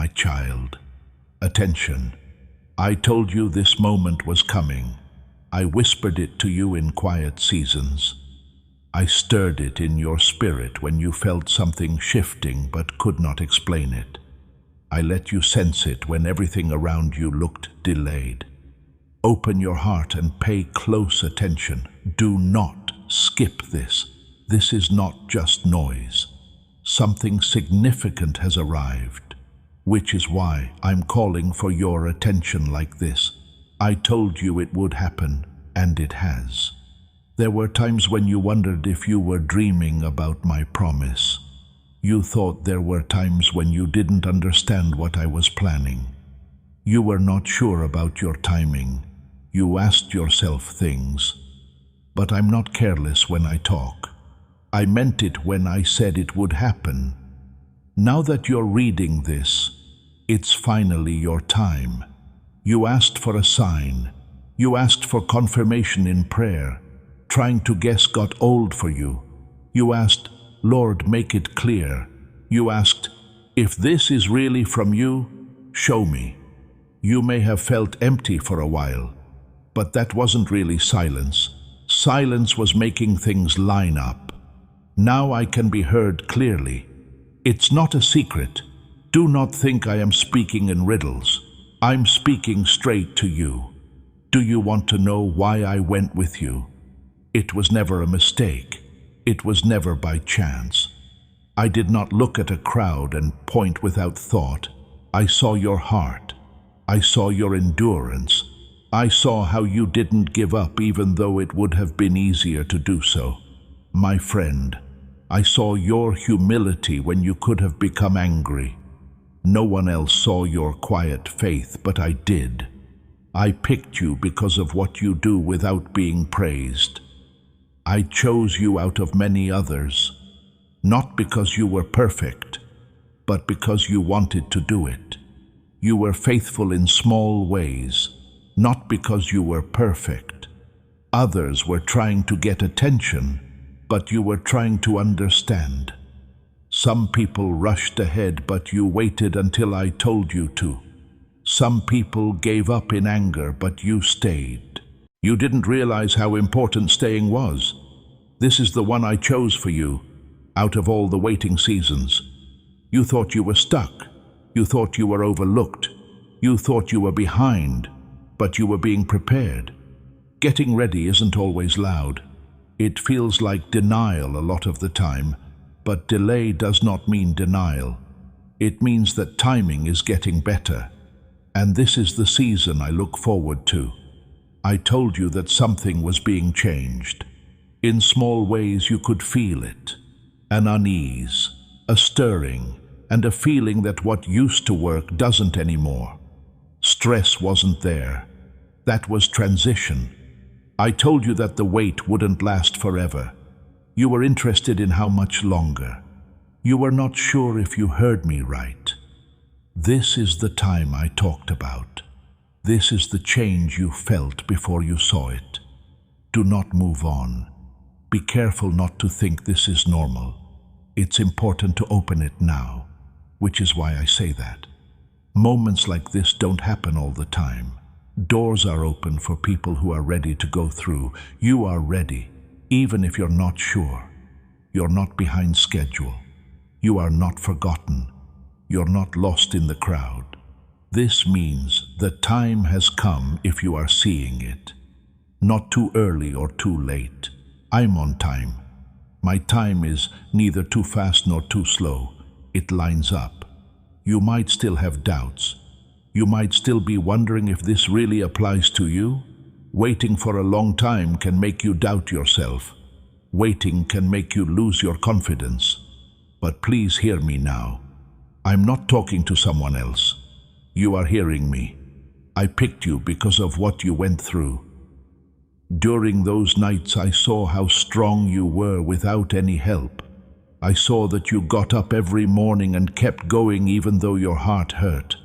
my child. Attention. I told you this moment was coming. I whispered it to you in quiet seasons. I stirred it in your spirit when you felt something shifting but could not explain it. I let you sense it when everything around you looked delayed. Open your heart and pay close attention. Do not skip this. This is not just noise. Something significant has arrived, which is why I'm calling for your attention like this. I told you it would happen, and it has. There were times when you wondered if you were dreaming about my promise. You thought there were times when you didn't understand what I was planning. You were not sure about your timing. You asked yourself things. But I'm not careless when I talk. I meant it when I said it would happen. Now that you're reading this, it's finally your time. You asked for a sign. You asked for confirmation in prayer. Trying to guess got old for you. You asked, Lord, make it clear. You asked, if this is really from you, show me. You may have felt empty for a while, but that wasn't really silence. Silence was making things line up. Now I can be heard clearly. It's not a secret. Do not think I am speaking in riddles. I'm speaking straight to you. Do you want to know why I went with you? It was never a mistake. It was never by chance. I did not look at a crowd and point without thought. I saw your heart. I saw your endurance. I saw how you didn't give up even though it would have been easier to do so. My friend, I saw your humility when you could have become angry. No one else saw your quiet faith, but I did. I picked you because of what you do without being praised. I chose you out of many others, not because you were perfect, but because you wanted to do it. You were faithful in small ways, not because you were perfect. Others were trying to get attention, but you were trying to understand. Some people rushed ahead, but you waited until I told you to. Some people gave up in anger, but you stayed. You didn't realize how important staying was. This is the one I chose for you, out of all the waiting seasons. You thought you were stuck. You thought you were overlooked. You thought you were behind, but you were being prepared. Getting ready isn't always loud. It feels like denial a lot of the time, but delay does not mean denial. It means that timing is getting better. And this is the season I look forward to. I told you that something was being changed. In small ways you could feel it. An unease, a stirring, and a feeling that what used to work doesn't anymore. Stress wasn't there. That was transition. I told you that the wait wouldn't last forever. You were interested in how much longer. You were not sure if you heard me right. This is the time I talked about. This is the change you felt before you saw it. Do not move on. Be careful not to think this is normal. It's important to open it now, which is why I say that. Moments like this don't happen all the time. Doors are open for people who are ready to go through. You are ready, even if you're not sure. You're not behind schedule. You are not forgotten. You're not lost in the crowd. This means the time has come if you are seeing it. Not too early or too late. I'm on time. My time is neither too fast nor too slow. It lines up. You might still have doubts. You might still be wondering if this really applies to you. Waiting for a long time can make you doubt yourself. Waiting can make you lose your confidence. But please hear me now. I'm not talking to someone else. You are hearing me. I picked you because of what you went through. During those nights I saw how strong you were without any help. I saw that you got up every morning and kept going even though your heart hurt.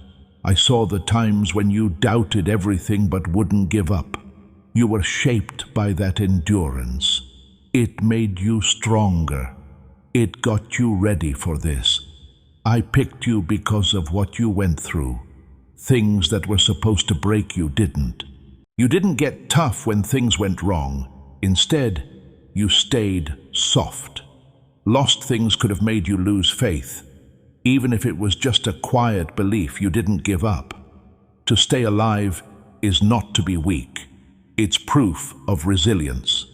I saw the times when you doubted everything but wouldn't give up. You were shaped by that endurance. It made you stronger. It got you ready for this. I picked you because of what you went through. Things that were supposed to break you didn't. You didn't get tough when things went wrong. Instead, you stayed soft. Lost things could have made you lose faith. Even if it was just a quiet belief, you didn't give up. To stay alive is not to be weak. It's proof of resilience.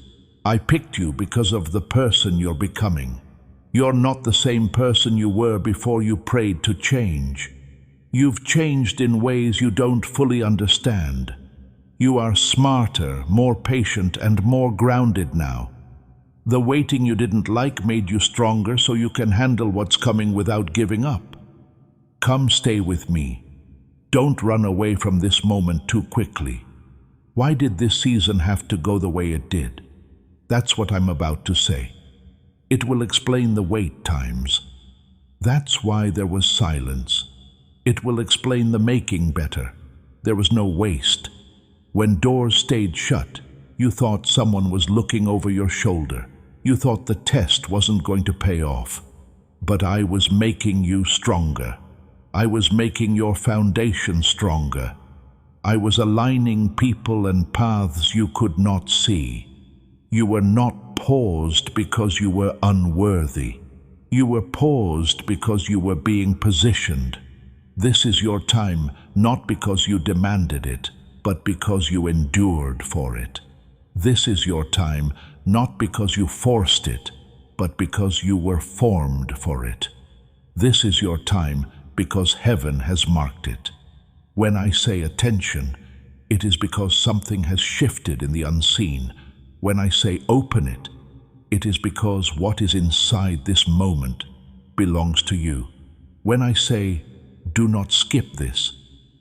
I picked you because of the person you're becoming. You're not the same person you were before you prayed to change. You've changed in ways you don't fully understand. You are smarter, more patient, and more grounded now. The waiting you didn't like made you stronger so you can handle what's coming without giving up. Come stay with me. Don't run away from this moment too quickly. Why did this season have to go the way it did? That's what I'm about to say. It will explain the wait times. That's why there was silence. It will explain the making better. There was no waste. When doors stayed shut, you thought someone was looking over your shoulder. You thought the test wasn't going to pay off. But I was making you stronger. I was making your foundation stronger. I was aligning people and paths you could not see. You were not paused because you were unworthy. You were paused because you were being positioned. This is your time, not because you demanded it, but because you endured for it. This is your time, not because you forced it, but because you were formed for it. This is your time because heaven has marked it. When I say attention, it is because something has shifted in the unseen. When I say open it, it is because what is inside this moment belongs to you. When I say do not skip this,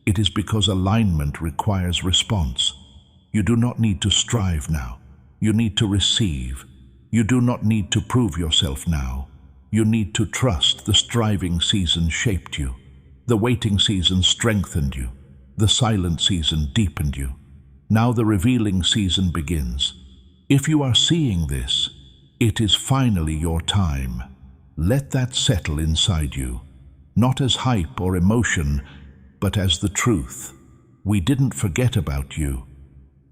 it is because alignment requires response. You do not need to strive now. You need to receive. You do not need to prove yourself now. You need to trust the striving season shaped you. The waiting season strengthened you. The silent season deepened you. Now the revealing season begins. If you are seeing this, it is finally your time. Let that settle inside you, not as hype or emotion, but as the truth. We didn't forget about you.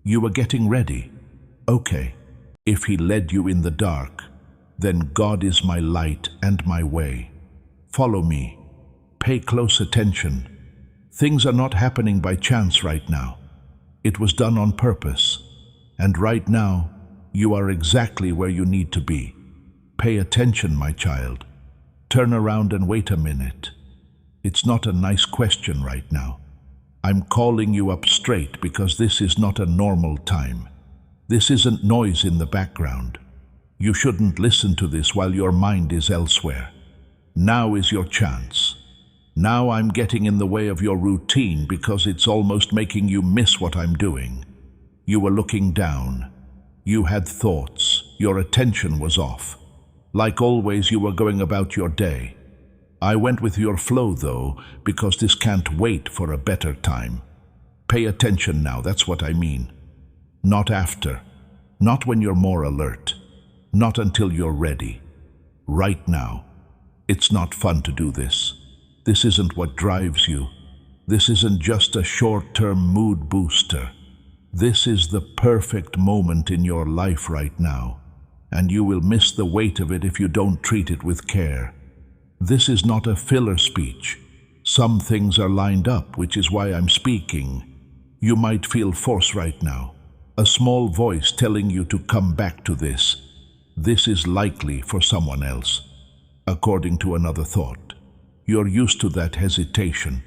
You were getting ready. Okay, if He led you in the dark, then God is my light and my way. Follow me. Pay close attention. Things are not happening by chance right now. It was done on purpose. And right now, you are exactly where you need to be. Pay attention, my child. Turn around and wait a minute. It's not a nice question right now. I'm calling you up straight because this is not a normal time. This isn't noise in the background. You shouldn't listen to this while your mind is elsewhere. Now is your chance. Now I'm getting in the way of your routine because it's almost making you miss what I'm doing. You were looking down. You had thoughts. Your attention was off. Like always, you were going about your day. I went with your flow, though, because this can't wait for a better time. Pay attention now, that's what I mean. Not after. Not when you're more alert. Not until you're ready. Right now. It's not fun to do this. This isn't what drives you. This isn't just a short-term mood booster. This is the perfect moment in your life right now, and you will miss the weight of it if you don't treat it with care. This is not a filler speech. Some things are lined up, which is why I'm speaking. You might feel force right now, a small voice telling you to come back to this. This is likely for someone else, according to another thought. You're used to that hesitation.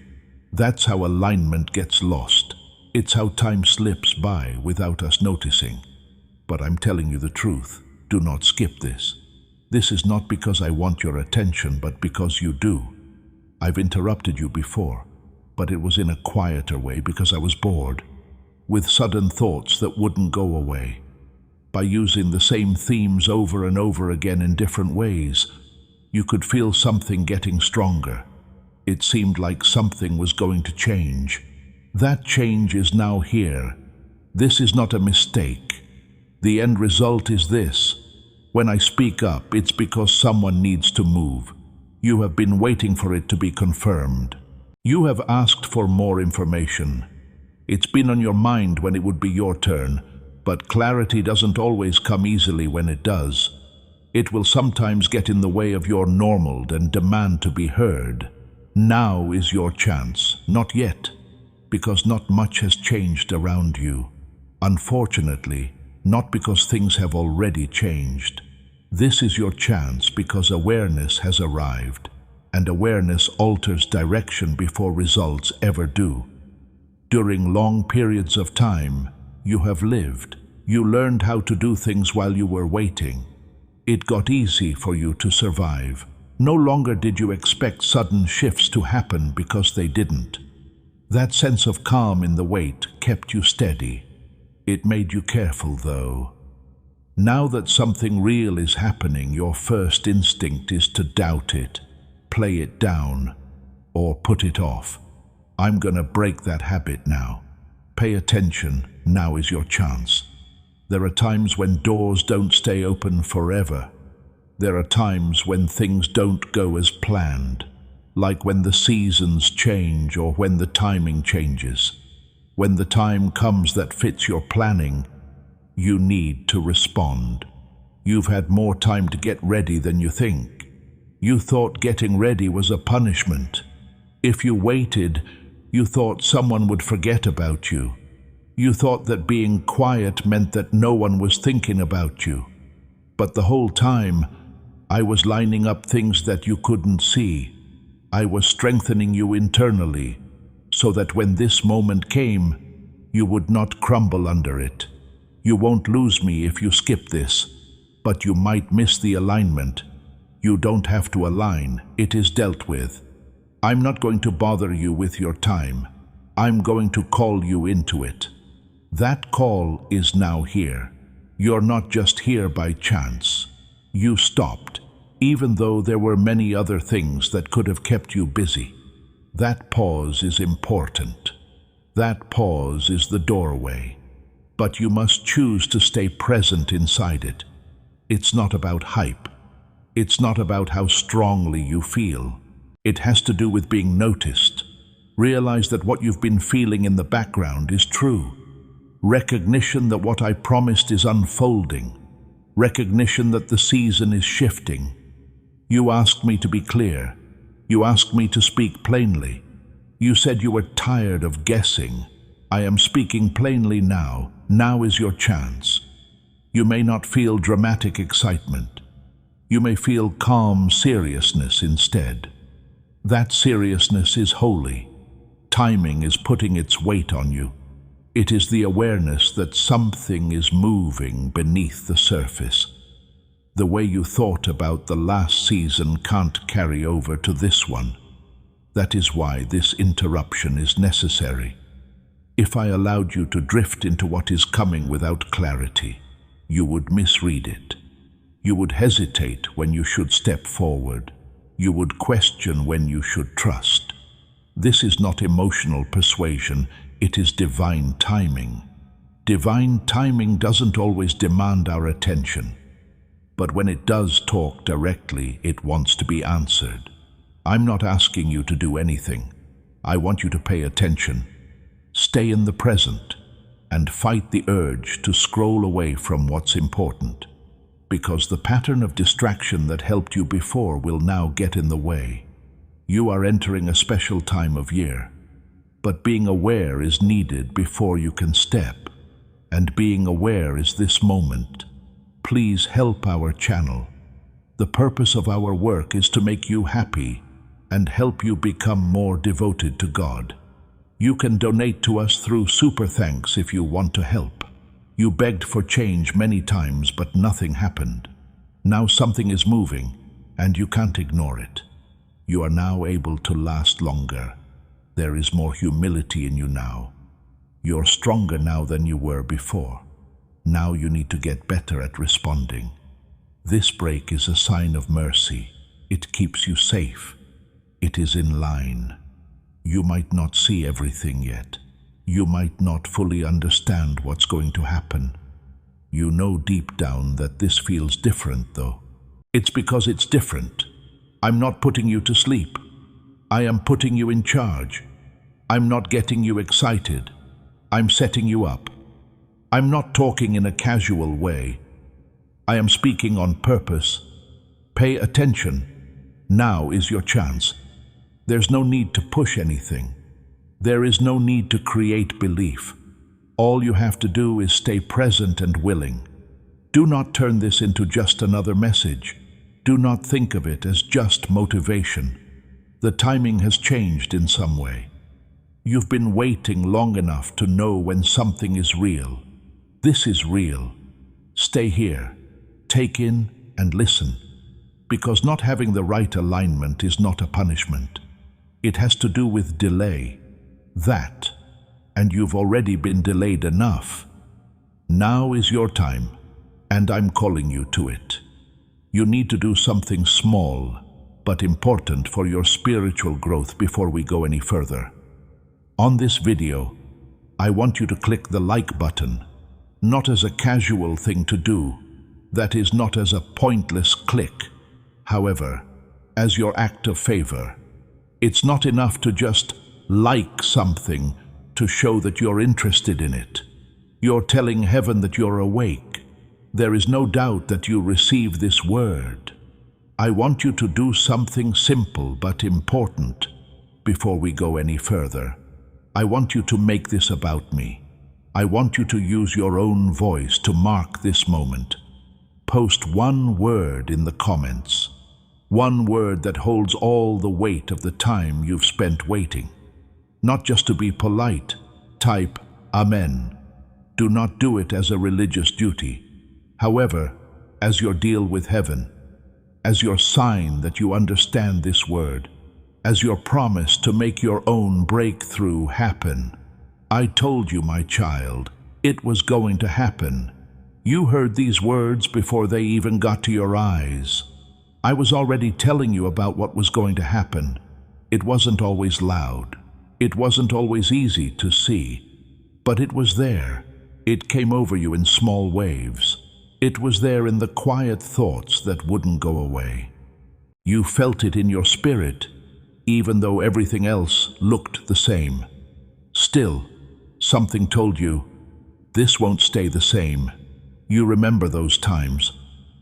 That's how alignment gets lost. It's how time slips by without us noticing. But I'm telling you the truth. Do not skip this. This is not because I want your attention, but because you do. I've interrupted you before, but it was in a quieter way because I was bored, with sudden thoughts that wouldn't go away. By using the same themes over and over again in different ways, you could feel something getting stronger. It seemed like something was going to change. That change is now here. This is not a mistake. The end result is this. When I speak up, it's because someone needs to move. You have been waiting for it to be confirmed. You have asked for more information. It's been on your mind when it would be your turn, but clarity doesn't always come easily when it does. It will sometimes get in the way of your normal and demand to be heard. Now is your chance. Not yet, because not much has changed around you. Unfortunately, not because things have already changed. This is your chance because awareness has arrived, and awareness alters direction before results ever do. During long periods of time, you have lived. You learned how to do things while you were waiting. It got easy for you to survive. No longer did you expect sudden shifts to happen because they didn't. That sense of calm in the wait kept you steady. It made you careful, though. Now that something real is happening, your first instinct is to doubt it, play it down, or put it off. I'm gonna break that habit now. Pay attention, now is your chance. There are times when doors don't stay open forever. There are times when things don't go as planned, like when the seasons change or when the timing changes. When the time comes that fits your planning, you need to respond. You've had more time to get ready than you think. You thought getting ready was a punishment. If you waited, you thought someone would forget about you. You thought that being quiet meant that no one was thinking about you. But the whole time, I was lining up things that you couldn't see. I was strengthening you internally, so that when this moment came, you would not crumble under it. You won't lose me if you skip this, but you might miss the alignment. You don't have to align, it is dealt with. I'm not going to bother you with your time. I'm going to call you into it. That call is now here. You're not just here by chance. You stopped, even though there were many other things that could have kept you busy. That pause is important. That pause is the doorway. But you must choose to stay present inside it. It's not about hype. It's not about how strongly you feel. It has to do with being noticed. Realize that what you've been feeling in the background is true. Recognition that what I promised is unfolding. Recognition that the season is shifting. You asked me to be clear. You asked me to speak plainly. You said you were tired of guessing. I am speaking plainly now. Now is your chance. You may not feel dramatic excitement. You may feel calm seriousness instead. That seriousness is holy. Timing is putting its weight on you. It is the awareness that something is moving beneath the surface. The way you thought about the last season can't carry over to this one. That is why this interruption is necessary. If I allowed you to drift into what is coming without clarity, you would misread it. You would hesitate when you should step forward. You would question when you should trust. This is not emotional persuasion, it is divine timing. Divine timing doesn't always demand our attention, but when it does talk directly, it wants to be answered. I'm not asking you to do anything. I want you to pay attention. Stay in the present and fight the urge to scroll away from what's important, because the pattern of distraction that helped you before will now get in the way. You are entering a special time of year, but being aware is needed before you can step, and being aware is this moment. Please help our channel. The purpose of our work is to make you happy and help you become more devoted to God. You can donate to us through Super Thanks if you want to help. You begged for change many times, but nothing happened. Now something is moving, and you can't ignore it. You are now able to last longer. There is more humility in you now. You're stronger now than you were before. Now you need to get better at responding. This break is a sign of mercy. It keeps you safe. It is in line. You might not see everything yet. You might not fully understand what's going to happen. You know deep down that this feels different, though. It's because it's different. I'm not putting you to sleep. I am putting you in charge. I'm not getting you excited. I'm setting you up. I'm not talking in a casual way. I am speaking on purpose. Pay attention. Now is your chance. There's no need to push anything. There is no need to create belief. All you have to do is stay present and willing. Do not turn this into just another message. Do not think of it as just motivation. The timing has changed in some way. You've been waiting long enough to know when something is real. This is real. Stay here. Take in and listen. Because not having the right alignment is not a punishment. It has to do with delay. That. And you've already been delayed enough. Now is your time, and I'm calling you to it. You need to do something small, but important for your spiritual growth before we go any further. On this video, I want you to click the like button, not as a casual thing to do, that is not as a pointless click. However, as your act of favor, it's not enough to just like something to show that you're interested in it. You're telling heaven that you're awake. There is no doubt that you receive this word. I want you to do something simple but important before we go any further. I want you to make this about me. I want you to use your own voice to mark this moment. Post one word in the comments. One word that holds all the weight of the time you've spent waiting. Not just to be polite. Type Amen. Do not do it as a religious duty. However, as your deal with heaven, as your sign that you understand this word, as your promise to make your own breakthrough happen. I told you, my child, it was going to happen. You heard these words before they even got to your eyes. I was already telling you about what was going to happen. It wasn't always loud. It wasn't always easy to see. But it was there. It came over you in small waves. It was there in the quiet thoughts that wouldn't go away. You felt it in your spirit, even though everything else looked the same. Still, something told you, this won't stay the same. You remember those times,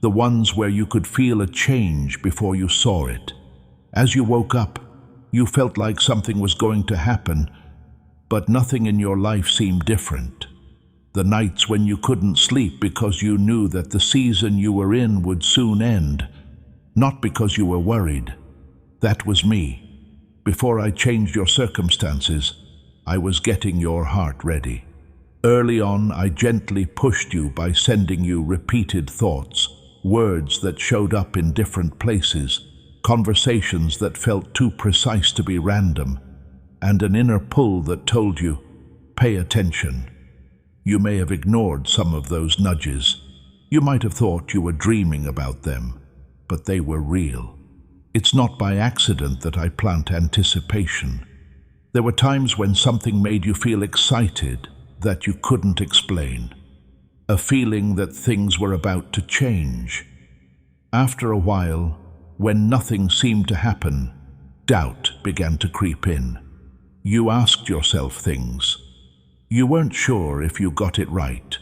the ones where you could feel a change before you saw it. As you woke up, you felt like something was going to happen, but nothing in your life seemed different. The nights when you couldn't sleep because you knew that the season you were in would soon end, not because you were worried. That was me. Before I changed your circumstances, I was getting your heart ready. Early on, I gently pushed you by sending you repeated thoughts, words that showed up in different places, conversations that felt too precise to be random, and an inner pull that told you, pay attention. You may have ignored some of those nudges. You might have thought you were dreaming about them, but they were real. It's not by accident that I plant anticipation. There were times when something made you feel excited that you couldn't explain. A feeling that things were about to change. After a while, when nothing seemed to happen, doubt began to creep in. You asked yourself things. You weren't sure if you got it right.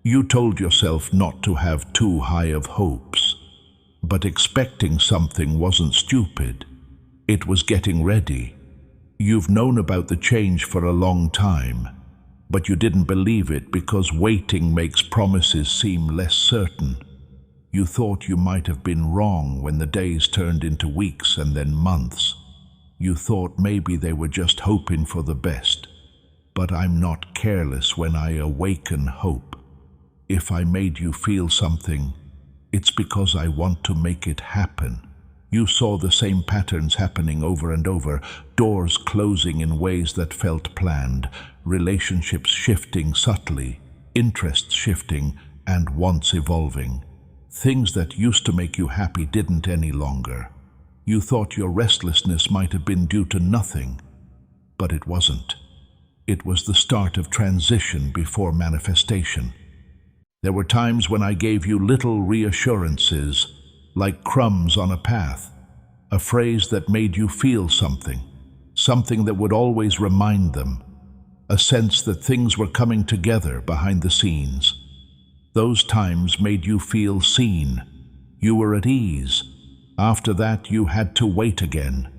You told yourself not to have too high of hopes. But expecting something wasn't stupid. It was getting ready. You've known about the change for a long time, but you didn't believe it because waiting makes promises seem less certain. You thought you might have been wrong when the days turned into weeks and then months. You thought maybe they were just hoping for the best. But I'm not careless when I awaken hope. If I made you feel something, it's because I want to make it happen. You saw the same patterns happening over and over, doors closing in ways that felt planned, relationships shifting subtly, interests shifting, and wants evolving. Things that used to make you happy didn't any longer. You thought your restlessness might have been due to nothing, but it wasn't. It was the start of transition before manifestation. There were times when I gave you little reassurances, like crumbs on a path. a phrase that made you feel something, something that would always remind them, a sense that things were coming together behind the scenes. Those times made you feel seen. You were at ease. After that, you had to wait again.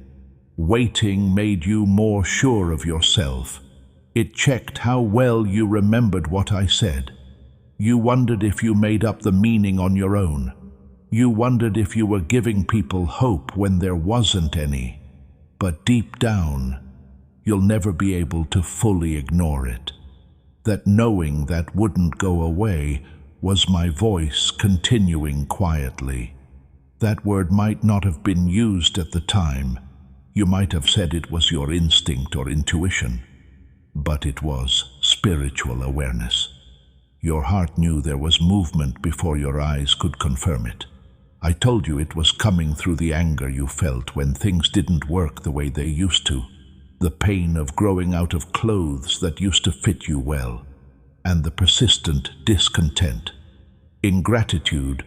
Waiting made you more sure of yourself. It checked how well you remembered what I said. You wondered if you made up the meaning on your own. You wondered if you were giving people hope when there wasn't any. But deep down, you'll never be able to fully ignore it. That knowing that wouldn't go away was my voice continuing quietly. That word might not have been used at the time. You might have said it was your instinct or intuition, but it was spiritual awareness. Your heart knew there was movement before your eyes could confirm it. I told you it was coming through the anger you felt when things didn't work the way they used to, the pain of growing out of clothes that used to fit you well, and the persistent discontent. Ingratitude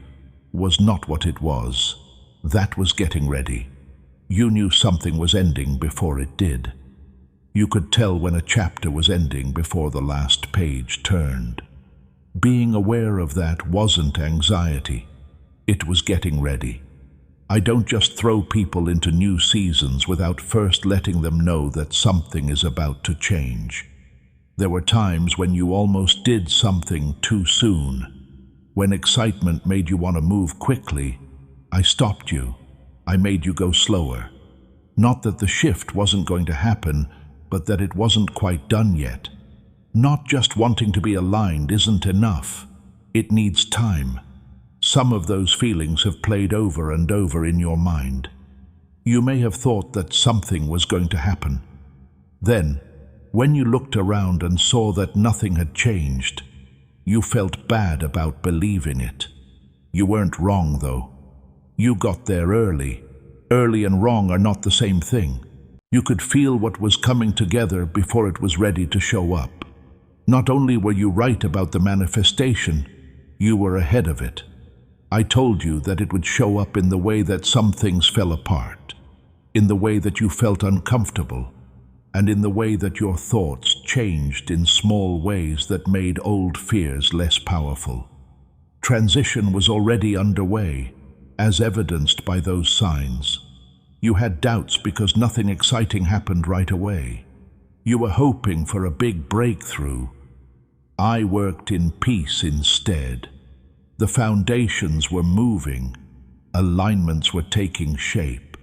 was not what it was. That was getting ready. You knew something was ending before it did. You could tell when a chapter was ending before the last page turned. Being aware of that wasn't anxiety. It was getting ready. I don't just throw people into new seasons without first letting them know that something is about to change. There were times when you almost did something too soon. When excitement made you want to move quickly, I stopped you. I made you go slower. Not that the shift wasn't going to happen, but that it wasn't quite done yet. Not just wanting to be aligned isn't enough. It needs time. Some of those feelings have played over and over in your mind. You may have thought that something was going to happen. Then, when you looked around and saw that nothing had changed, you felt bad about believing it. You weren't wrong, though. You got there early. Early and wrong are not the same thing. You could feel what was coming together before it was ready to show up. Not only were you right about the manifestation, you were ahead of it. I told you that it would show up in the way that some things fell apart, in the way that you felt uncomfortable, and in the way that your thoughts changed in small ways that made old fears less powerful. Transition was already underway, as evidenced by those signs. You had doubts because nothing exciting happened right away. You were hoping for a big breakthrough. I worked in peace instead. The foundations were moving. Alignments were taking shape.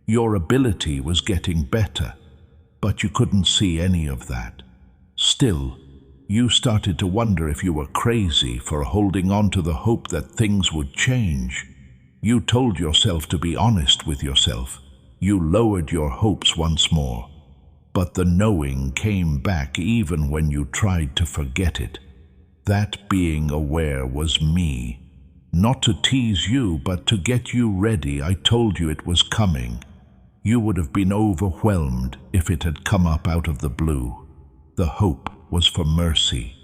Your ability was getting better, but you couldn't see any of that. Still, you started to wonder if you were crazy for holding on to the hope that things would change. You told yourself to be honest with yourself. You lowered your hopes once more. But the knowing came back even when you tried to forget it. That being aware was me. Not to tease you, but to get you ready. I told you it was coming. You would have been overwhelmed if it had come up out of the blue. The hope was for mercy.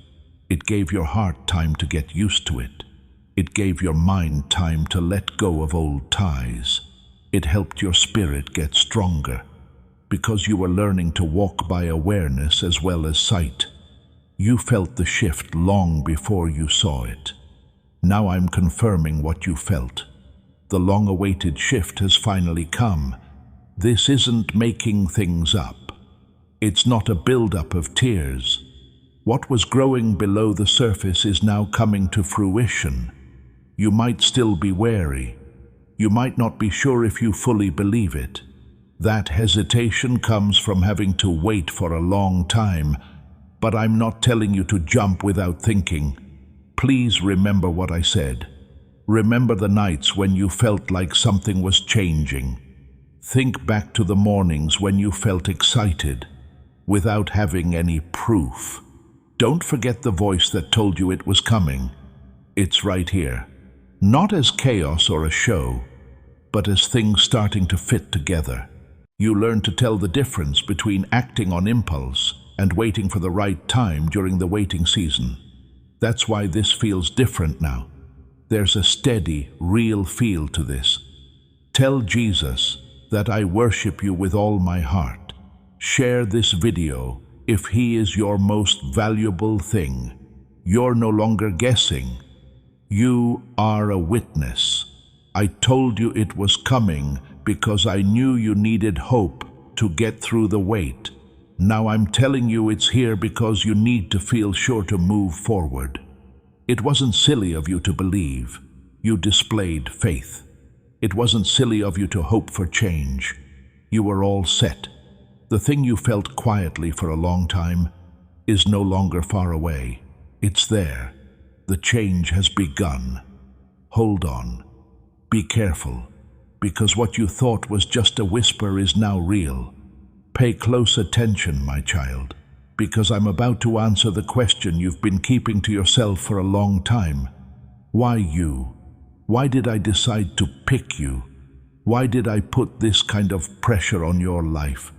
It gave your heart time to get used to it. It gave your mind time to let go of old ties. It helped your spirit get stronger, because you were learning to walk by awareness as well as sight. You felt the shift long before you saw it. Now I'm confirming what you felt. The long-awaited shift has finally come. This isn't making things up. It's not a build-up of tears. What was growing below the surface is now coming to fruition. You might still be wary. You might not be sure if you fully believe it. That hesitation comes from having to wait for a long time, but I'm not telling you to jump without thinking. Please remember what I said. Remember the nights when you felt like something was changing. Think back to the mornings when you felt excited, without having any proof. Don't forget the voice that told you it was coming. It's right here. Not as chaos or a show, but as things starting to fit together. You learn to tell the difference between acting on impulse and waiting for the right time during the waiting season. That's why this feels different now. There's a steady, real feel to this. Tell Jesus, that I worship you with all my heart. Share this video if he is your most valuable thing. You're no longer guessing. You are a witness. I told you it was coming because I knew you needed hope to get through the wait. Now I'm telling you it's here because you need to feel sure to move forward. It wasn't silly of you to believe. You displayed faith. It wasn't silly of you to hope for change. You were all set. The thing you felt quietly for a long time is no longer far away. It's there. The change has begun. Hold on. Be careful, because what you thought was just a whisper is now real. Pay close attention, my child, because I'm about to answer the question you've been keeping to yourself for a long time. Why you? Why did I decide to pick you? Why did I put this kind of pressure on your life?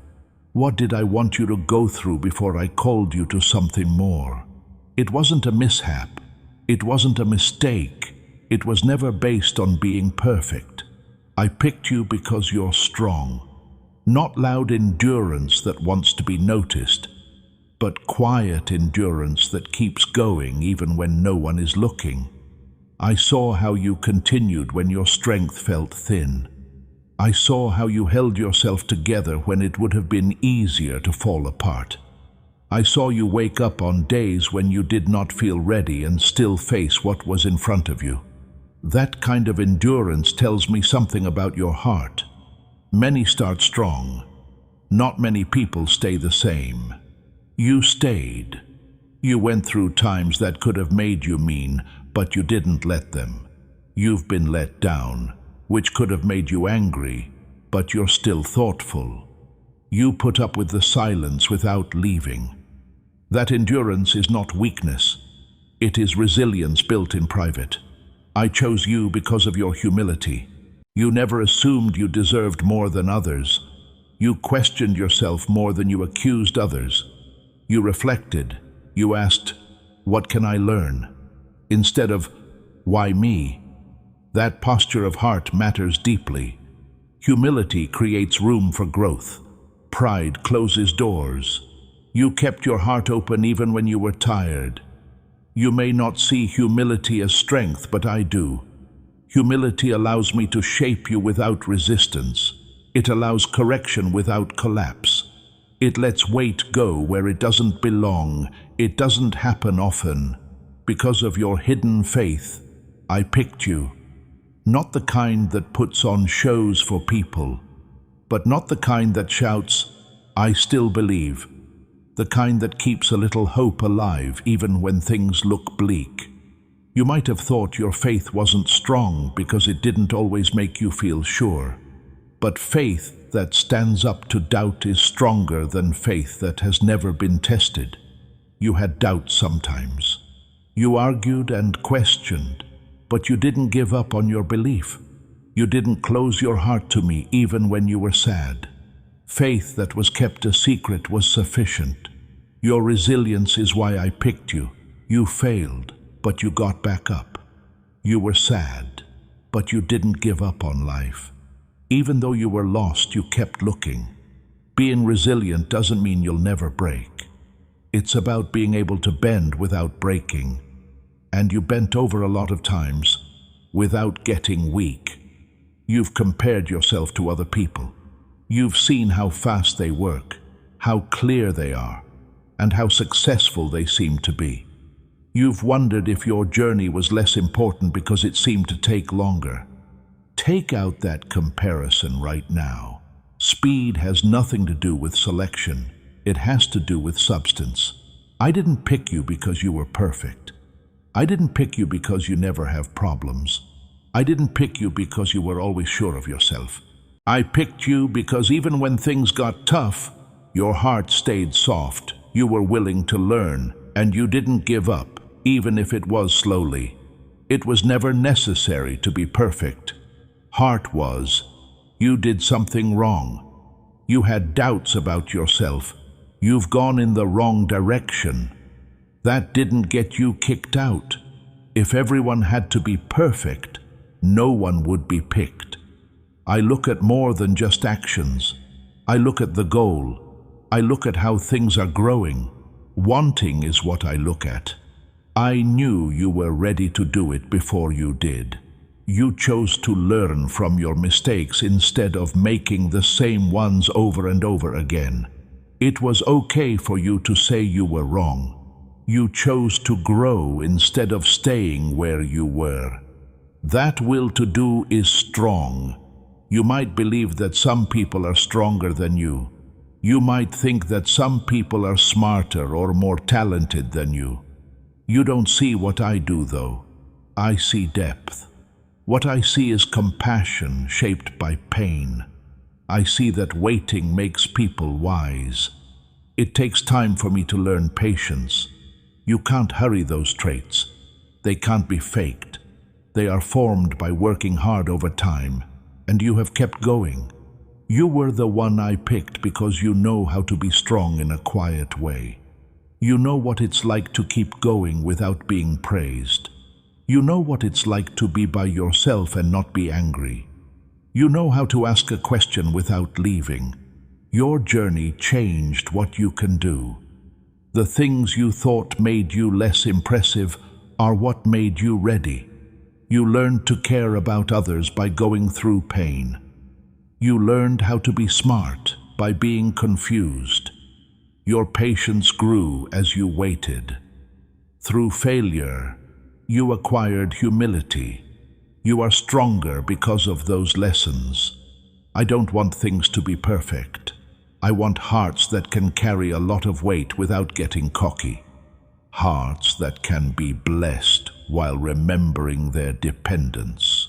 What did I want you to go through before I called you to something more? It wasn't a mishap. It wasn't a mistake. It was never based on being perfect. I picked you because you're strong. Not loud endurance that wants to be noticed, but quiet endurance that keeps going even when no one is looking. I saw how you continued when your strength felt thin. I saw how you held yourself together when it would have been easier to fall apart. I saw you wake up on days when you did not feel ready and still face what was in front of you. That kind of endurance tells me something about your heart. Many start strong. Not many people stay the same. You stayed. You went through times that could have made you mean, but you didn't let them. You've been let down, which could have made you angry, but you're still thoughtful. You put up with the silence without leaving. That endurance is not weakness. It is resilience built in private. I chose you because of your humility. You never assumed you deserved more than others. You questioned yourself more than you accused others. You reflected. You asked, "What can I learn?" instead of, "Why me?" That posture of heart matters deeply. Humility creates room for growth. Pride closes doors. You kept your heart open even when you were tired. You may not see humility as strength, but I do. Humility allows me to shape you without resistance. It allows correction without collapse. It lets weight go where it doesn't belong. It doesn't happen often. Because of your hidden faith, I picked you. Not the kind that puts on shows for people, but not the kind that shouts, "I still believe." The kind that keeps a little hope alive even when things look bleak. You might have thought your faith wasn't strong because it didn't always make you feel sure. But faith that stands up to doubt is stronger than faith that has never been tested. You had doubts sometimes. You argued and questioned, but you didn't give up on your belief. You didn't close your heart to me even when you were sad. Faith that was kept a secret was sufficient. Your resilience is why I picked you. You failed, but you got back up. You were sad, but you didn't give up on life. Even though you were lost, you kept looking. Being resilient doesn't mean you'll never break. It's about being able to bend without breaking. And you bent over a lot of times without getting weak. You've compared yourself to other people. You've seen how fast they work, how clear they are, and how successful they seem to be. You've wondered if your journey was less important because it seemed to take longer. Take out that comparison right now. Speed has nothing to do with selection. It has to do with substance. I didn't pick you because you were perfect. I didn't pick you because you never have problems. I didn't pick you because you were always sure of yourself. I picked you because even when things got tough, your heart stayed soft. You were willing to learn, and you didn't give up, even if it was slowly. It was never necessary to be perfect. Heart was. You did something wrong. You had doubts about yourself. You've gone in the wrong direction. That didn't get you kicked out. If everyone had to be perfect, no one would be picked. I look at more than just actions. I look at the goal. I look at how things are growing. Wanting is what I look at. I knew you were ready to do it before you did. You chose to learn from your mistakes instead of making the same ones over and over again. It was okay for you to say you were wrong. You chose to grow instead of staying where you were. That will to do is strong. You might believe that some people are stronger than you. You might think that some people are smarter or more talented than you. You don't see what I do, though. I see depth. What I see is compassion shaped by pain. I see that waiting makes people wise. It takes time for me to learn patience. You can't hurry those traits. They can't be faked. They are formed by working hard over time, and you have kept going. You were the one I picked because you know how to be strong in a quiet way. You know what it's like to keep going without being praised. You know what it's like to be by yourself and not be angry. You know how to ask a question without leaving. Your journey changed what you can do. The things you thought made you less impressive are what made you ready. You learned to care about others by going through pain. You learned how to be smart by being confused. Your patience grew as you waited. Through failure, you acquired humility. You are stronger because of those lessons. I don't want things to be perfect. I want hearts that can carry a lot of weight without getting cocky. Hearts that can be blessed while remembering their dependence.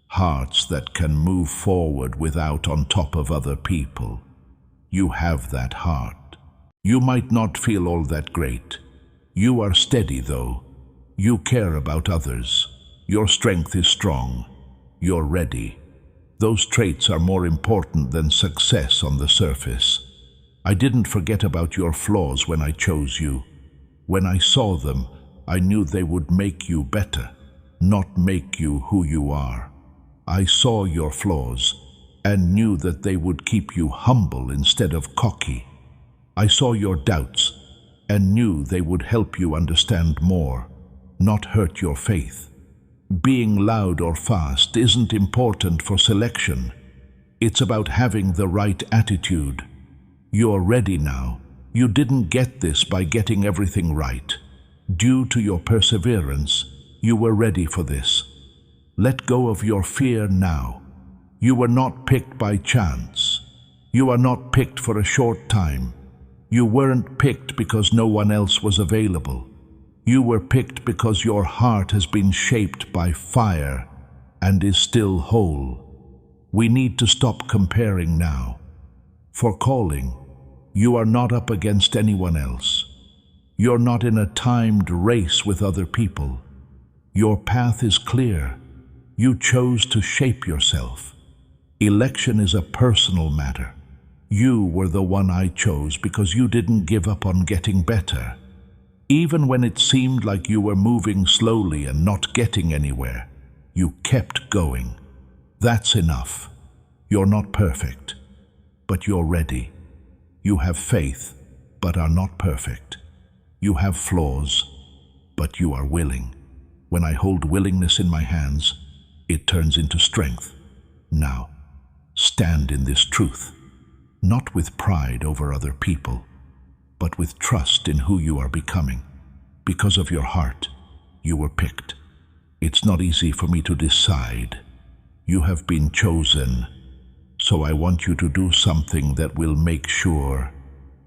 Hearts that can move forward without on top of other people. You have that heart. You might not feel all that great. You are steady, though. You care about others. Your strength is strong. You're ready. Those traits are more important than success on the surface. I didn't forget about your flaws when I chose you. When I saw them, I knew they would make you better, not make you who you are. I saw your flaws and knew that they would keep you humble instead of cocky. I saw your doubts and knew they would help you understand more, not hurt your faith. Being loud or fast isn't important for selection. It's about having the right attitude. You're ready now. You didn't get this by getting everything right. Due to your perseverance, you were ready for this. Let go of your fear now. You were not picked by chance. You are not picked for a short time. You weren't picked because no one else was available. You were picked because your heart has been shaped by fire and is still whole. We need to stop comparing now. For calling, you are not up against anyone else. You're not in a timed race with other people. Your path is clear. You chose to shape yourself. Election is a personal matter. You were the one I chose because you didn't give up on getting better. Even when it seemed like you were moving slowly and not getting anywhere, you kept going. That's enough. You're not perfect, but you're ready. You have faith, but are not perfect. You have flaws, but you are willing. When I hold willingness in my hands, it turns into strength. Now, stand in this truth, not with pride over other people, but with trust in who you are becoming. Because of your heart, you were picked. It's not easy for me to decide. You have been chosen, so I want you to do something that will make sure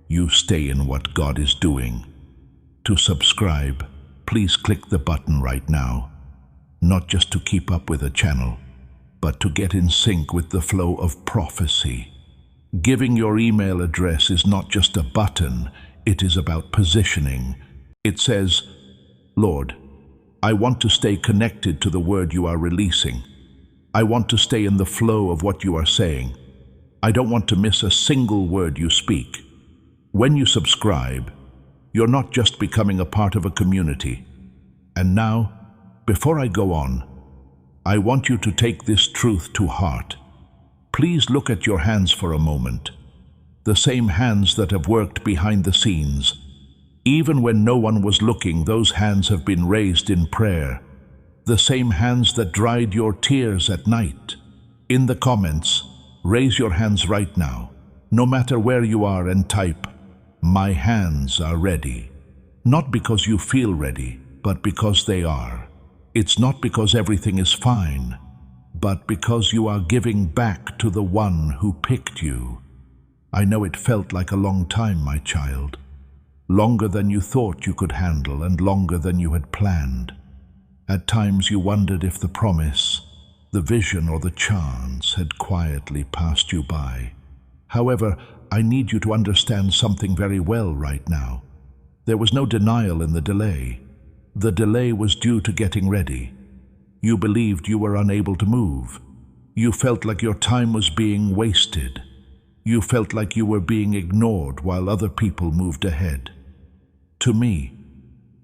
you stay in what God is doing. To subscribe, please click the button right now, not just to keep up with the channel, but to get in sync with the flow of prophecy. Giving your email address is not just a button, it is about positioning. It says, Lord, I want to stay connected to the word you are releasing. I want to stay in the flow of what you are saying. I don't want to miss a single word you speak. When you subscribe, you're not just becoming a part of a community. And now, before I go on, I want you to take this truth to heart. Please look at your hands for a moment. The same hands that have worked behind the scenes. Even when no one was looking, those hands have been raised in prayer. The same hands that dried your tears at night. In the comments, raise your hands right now, no matter where you are, and type, "My hands are ready." Not because you feel ready, but because they are. It's not because everything is fine, but because you are giving back to the one who picked you. I know it felt like a long time, my child. Longer than you thought you could handle, and longer than you had planned. At times you wondered if the promise, the vision, or the chance had quietly passed you by. However, I need you to understand something very well right now. There was no denial in the delay. The delay was due to getting ready. You believed you were unable to move. You felt like your time was being wasted. You felt like you were being ignored while other people moved ahead. To me,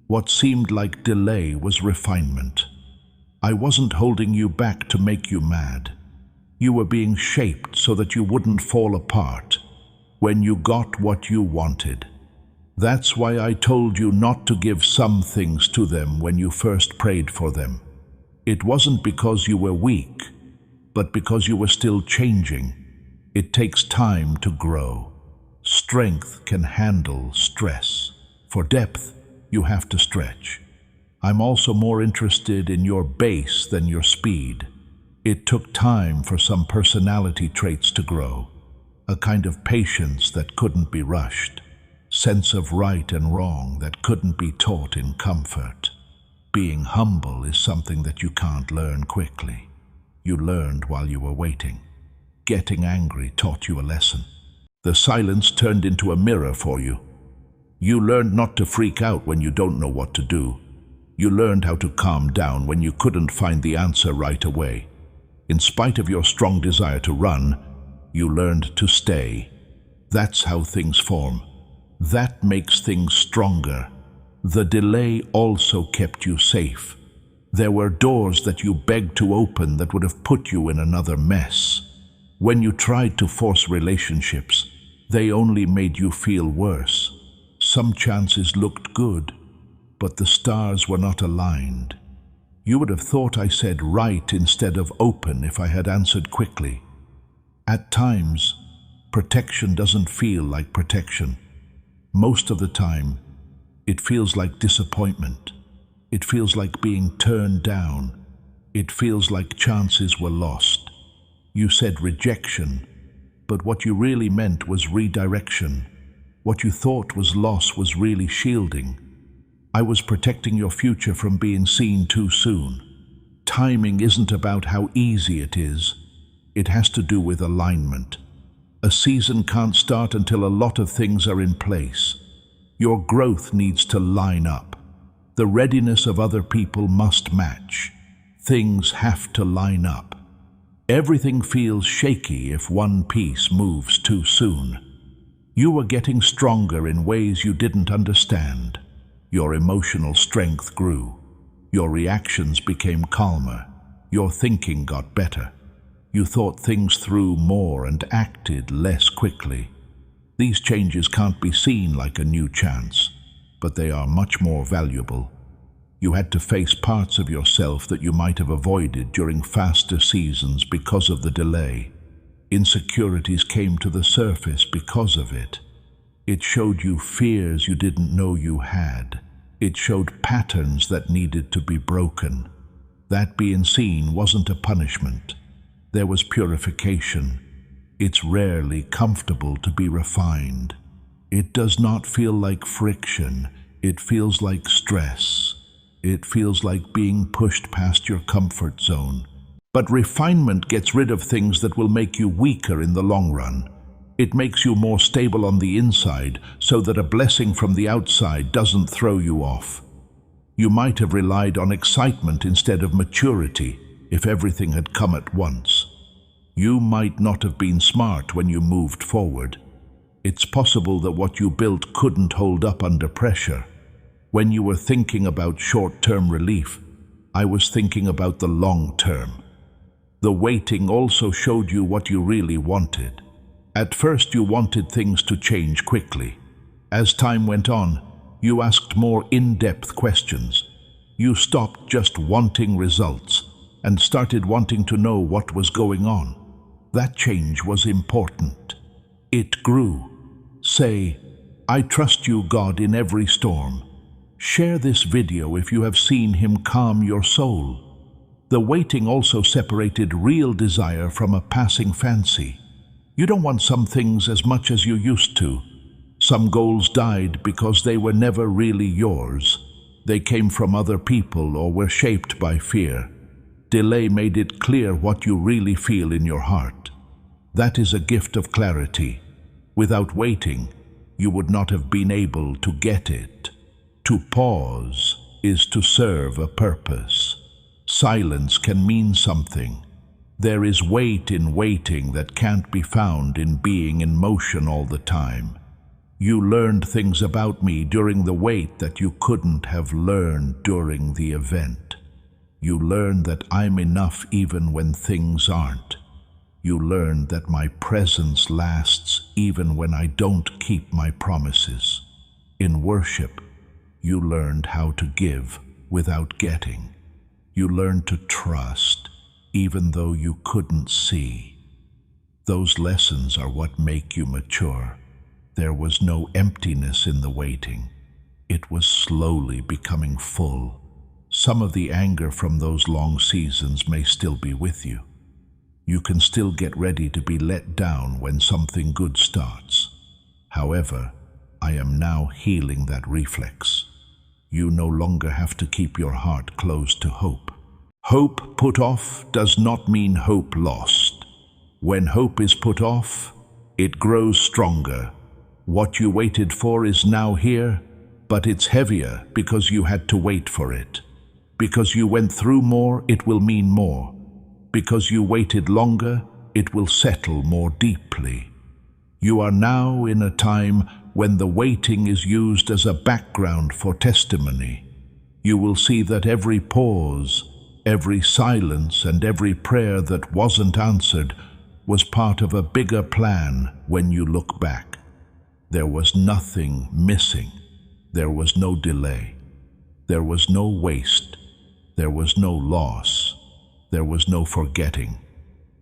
what seemed like delay was refinement. I wasn't holding you back to make you mad. You were being shaped so that you wouldn't fall apart when you got what you wanted. That's why I told you not to give some things to them when you first prayed for them. It wasn't because you were weak, but because you were still changing. It takes time to grow. Strength can handle stress. For depth, you have to stretch. I'm also more interested in your base than your speed. It took time for some personality traits to grow. A kind of patience that couldn't be rushed. Sense of right and wrong that couldn't be taught in comfort. Being humble is something that you can't learn quickly. You learned while you were waiting. Getting angry taught you a lesson. The silence turned into a mirror for you. You learned not to freak out when you don't know what to do. You learned how to calm down when you couldn't find the answer right away. In spite of your strong desire to run, you learned to stay. That's how things form. That makes things stronger. The delay also kept you safe. There were doors that you begged to open that would have put you in another mess. When you tried to force relationships, they only made you feel worse. Some chances looked good, but the stars were not aligned. You would have thought I said right instead of open if I had answered quickly. At times, protection doesn't feel like protection. Most of the time, it feels like disappointment. It feels like being turned down. It feels like chances were lost. You said rejection, but what you really meant was redirection. What you thought was loss was really shielding. I was protecting your future from being seen too soon. Timing isn't about how easy it is. It has to do with alignment. A season can't start until a lot of things are in place. Your growth needs to line up. The readiness of other people must match. Things have to line up. Everything feels shaky if one piece moves too soon. You were getting stronger in ways you didn't understand. Your emotional strength grew. Your reactions became calmer. Your thinking got better. You thought things through more and acted less quickly. These changes can't be seen like a new chance, but they are much more valuable. You had to face parts of yourself that you might have avoided during faster seasons because of the delay. Insecurities came to the surface because of it. It showed you fears you didn't know you had. It showed patterns that needed to be broken. That being seen wasn't a punishment. There was purification. It's rarely comfortable to be refined. It does not feel like friction. It feels like stress. It feels like being pushed past your comfort zone. But refinement gets rid of things that will make you weaker in the long run. It makes you more stable on the inside so that a blessing from the outside doesn't throw you off. You might have relied on excitement instead of maturity if everything had come at once. You might not have been smart when you moved forward. It's possible that what you built couldn't hold up under pressure. When you were thinking about short-term relief, I was thinking about the long term. The waiting also showed you what you really wanted. At first you wanted things to change quickly. As time went on, you asked more in-depth questions. You stopped just wanting results and started wanting to know what was going on. That change was important. It grew. Say, "I trust you, God, in every storm." Share this video if you have seen Him calm your soul. The waiting also separated real desire from a passing fancy. You don't want some things as much as you used to. Some goals died because they were never really yours. They came from other people or were shaped by fear. Delay made it clear what you really feel in your heart. That is a gift of clarity. Without waiting, you would not have been able to get it. To pause is to serve a purpose. Silence can mean something. There is weight in waiting that can't be found in being in motion all the time. You learned things about me during the wait that you couldn't have learned during the event. You learned that I'm enough even when things aren't. You learned that my presence lasts even when I don't keep my promises. In worship, you learned how to give without getting. You learned to trust even though you couldn't see. Those lessons are what make you mature. There was no emptiness in the waiting. It was slowly becoming full. Some of the anger from those long seasons may still be with you. You can still get ready to be let down when something good starts. However, I am now healing that reflex. You no longer have to keep your heart closed to hope. Hope put off does not mean hope lost. When hope is put off, it grows stronger. What you waited for is now here, but it's heavier because you had to wait for it. Because you went through more, it will mean more. Because you waited longer, it will settle more deeply. You are now in a time when the waiting is used as a background for testimony. You will see that every pause, every silence, and every prayer that wasn't answered was part of a bigger plan when you look back. There was nothing missing. There was no delay. There was no waste. There was no loss. There was no forgetting.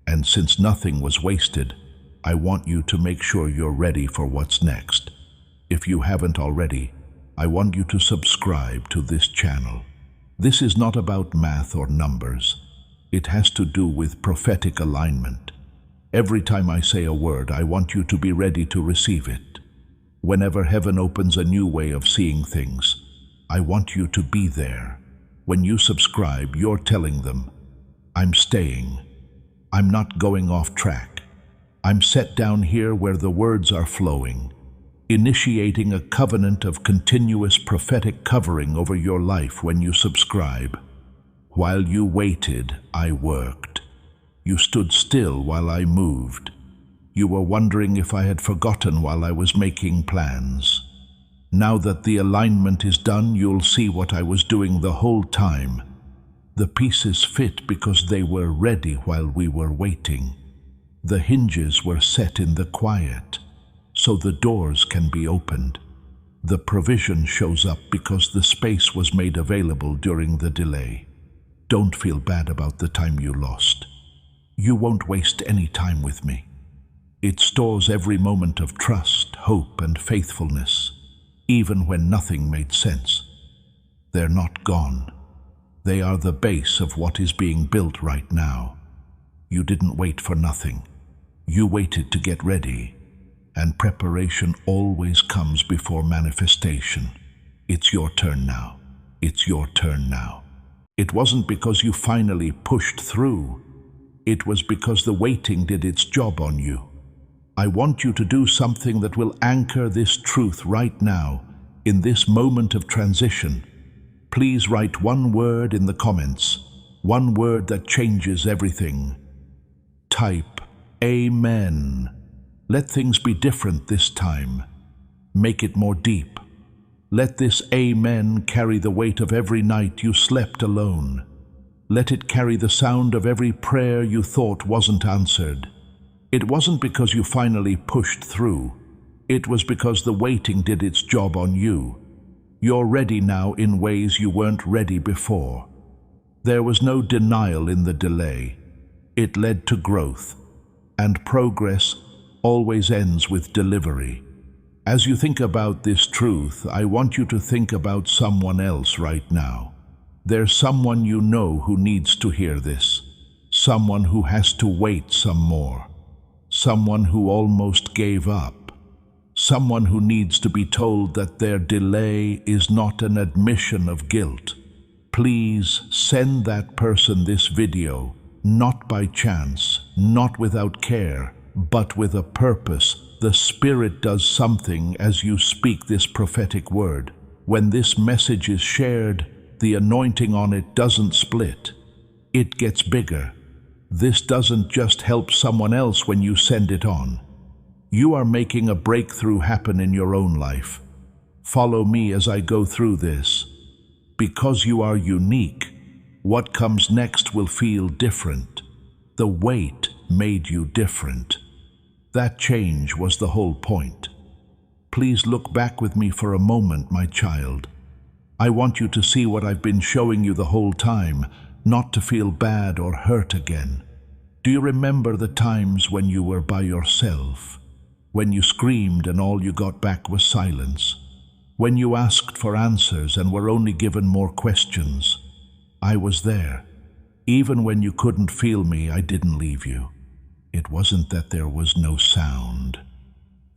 And since nothing was wasted, I want you to make sure you're ready for what's next. If you haven't already, I want you to subscribe to this channel. This is not about math or numbers. It has to do with prophetic alignment. Every time I say a word, I want you to be ready to receive it. Whenever heaven opens a new way of seeing things, I want you to be there. When you subscribe, you're telling them, I'm staying. I'm not going off track. I'm set down here where the words are flowing, initiating a covenant of continuous prophetic covering over your life when you subscribe. While you waited, I worked. You stood still while I moved. You were wondering if I had forgotten while I was making plans. Now that the alignment is done, you'll see what I was doing the whole time. The pieces fit because they were ready while we were waiting. The hinges were set in the quiet, so the doors can be opened. The provision shows up because the space was made available during the delay. Don't feel bad about the time you lost. You won't waste any time with me. It stores every moment of trust, hope, and faithfulness, even when nothing made sense. They're not gone. They are the base of what is being built right now. You didn't wait for nothing. You waited to get ready, and preparation always comes before manifestation. It's your turn now. It's your turn now. It wasn't because you finally pushed through. It was because the waiting did its job on you. I want you to do something that will anchor this truth right now, in this moment of transition. Please write one word in the comments, one word that changes everything. Type Amen. Let things be different this time. Make it more deep. Let this Amen carry the weight of every night you slept alone. Let it carry the sound of every prayer you thought wasn't answered. It wasn't because you finally pushed through. It was because the waiting did its job on you. You're ready now in ways you weren't ready before. There was no denial in the delay. It led to growth, and progress always ends with delivery. As you think about this truth, I want you to think about someone else right now. There's someone you know who needs to hear this. Someone who has to wait some more. Someone who almost gave up. Someone who needs to be told that their delay is not an admission of guilt. Please send that person this video, not by chance, not without care, but with a purpose. The Spirit does something as you speak this prophetic word. When this message is shared, the anointing on it doesn't split. It gets bigger. This doesn't just help someone else when you send it on. You are making a breakthrough happen in your own life. Follow me as I go through this. Because you are unique, what comes next will feel different. The wait made you different. That change was the whole point. Please look back with me for a moment, my child. I want you to see what I've been showing you the whole time, not to feel bad or hurt again. Do you remember the times when you were by yourself? When you screamed and all you got back was silence? When you asked for answers and were only given more questions? I was there. Even when you couldn't feel me, I didn't leave you. It wasn't that there was no sound.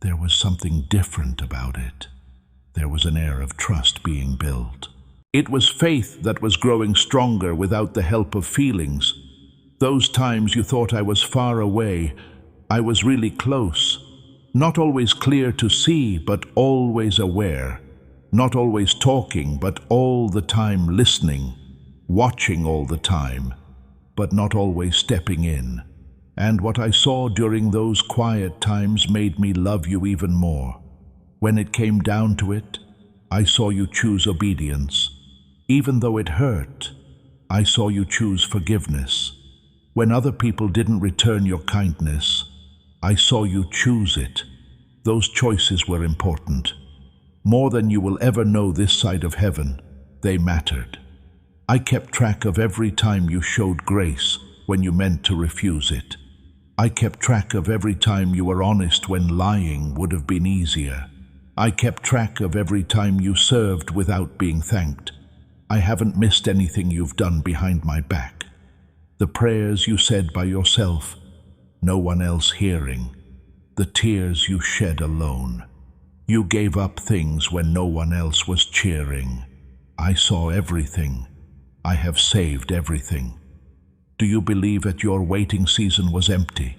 There was something different about it. There was an air of trust being built. It was faith that was growing stronger without the help of feelings. Those times you thought I was far away, I was really close. Not always clear to see, but always aware. Not always talking, but all the time listening. Watching all the time, but not always stepping in. And what I saw during those quiet times made me love you even more. When it came down to it, I saw you choose obedience. Even though it hurt, I saw you choose forgiveness. When other people didn't return your kindness, I saw you choose it. Those choices were important. More than you will ever know this side of heaven, they mattered. I kept track of every time you showed grace when you meant to refuse it. I kept track of every time you were honest when lying would have been easier. I kept track of every time you served without being thanked. I haven't missed anything you've done behind my back. The prayers you said by yourself, no one else hearing. The tears you shed alone. You gave up things when no one else was cheering. I saw everything. I have saved everything. Do you believe that your waiting season was empty?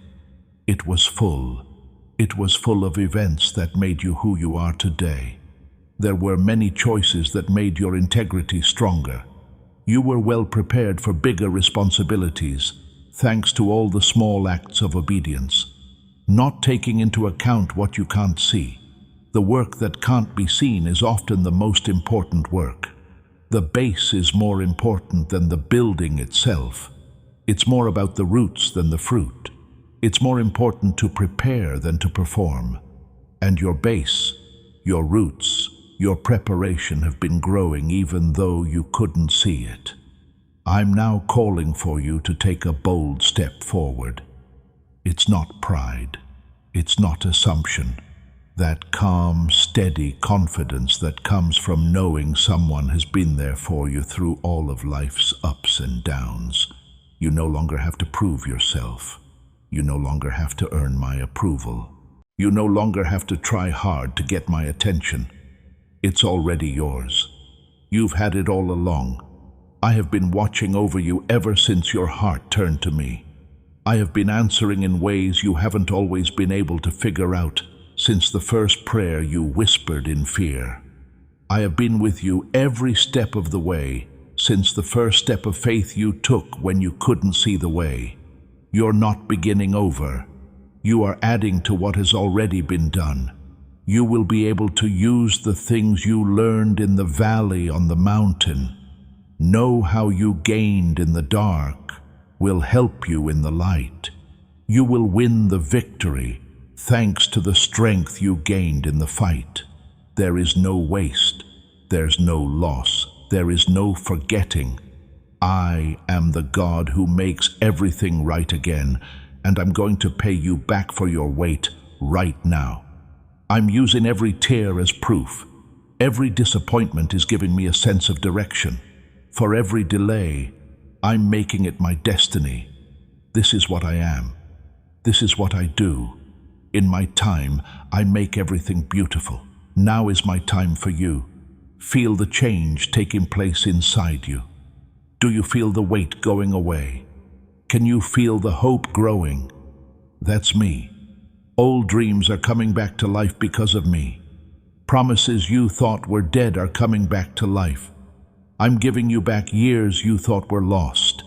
It was full. It was full of events that made you who you are today. There were many choices that made your integrity stronger. You were well prepared for bigger responsibilities, thanks to all the small acts of obedience. Not taking into account what you can't see. The work that can't be seen is often the most important work. The base is more important than the building itself. It's more about the roots than the fruit. It's more important to prepare than to perform. And your base, your roots, your preparation have been growing even though you couldn't see it. I'm now calling for you to take a bold step forward. It's not pride. It's not assumption. That calm, steady confidence that comes from knowing someone has been there for you through all of life's ups and downs. You no longer have to prove yourself. You no longer have to earn my approval. You no longer have to try hard to get my attention. It's already yours. You've had it all along. I have been watching over you ever since your heart turned to me. I have been answering in ways you haven't always been able to figure out since the first prayer you whispered in fear. I have been with you every step of the way since the first step of faith you took when you couldn't see the way. You're not beginning over. You are adding to what has already been done. You will be able to use the things you learned in the valley on the mountain. Know how you gained in the dark will help you in the light. You will win the victory thanks to the strength you gained in the fight. There is no waste, there's no loss, there is no forgetting. I am the God who makes everything right again, and I'm going to pay you back for your weight right now. I'm using every tear as proof. Every disappointment is giving me a sense of direction. For every delay, I'm making it my destiny. This is what I am. This is what I do. In my time, I make everything beautiful. Now is my time for you. Feel the change taking place inside you. Do you feel the weight going away? Can you feel the hope growing? That's me. Old dreams are coming back to life because of me. Promises you thought were dead are coming back to life. I'm giving you back years you thought were lost.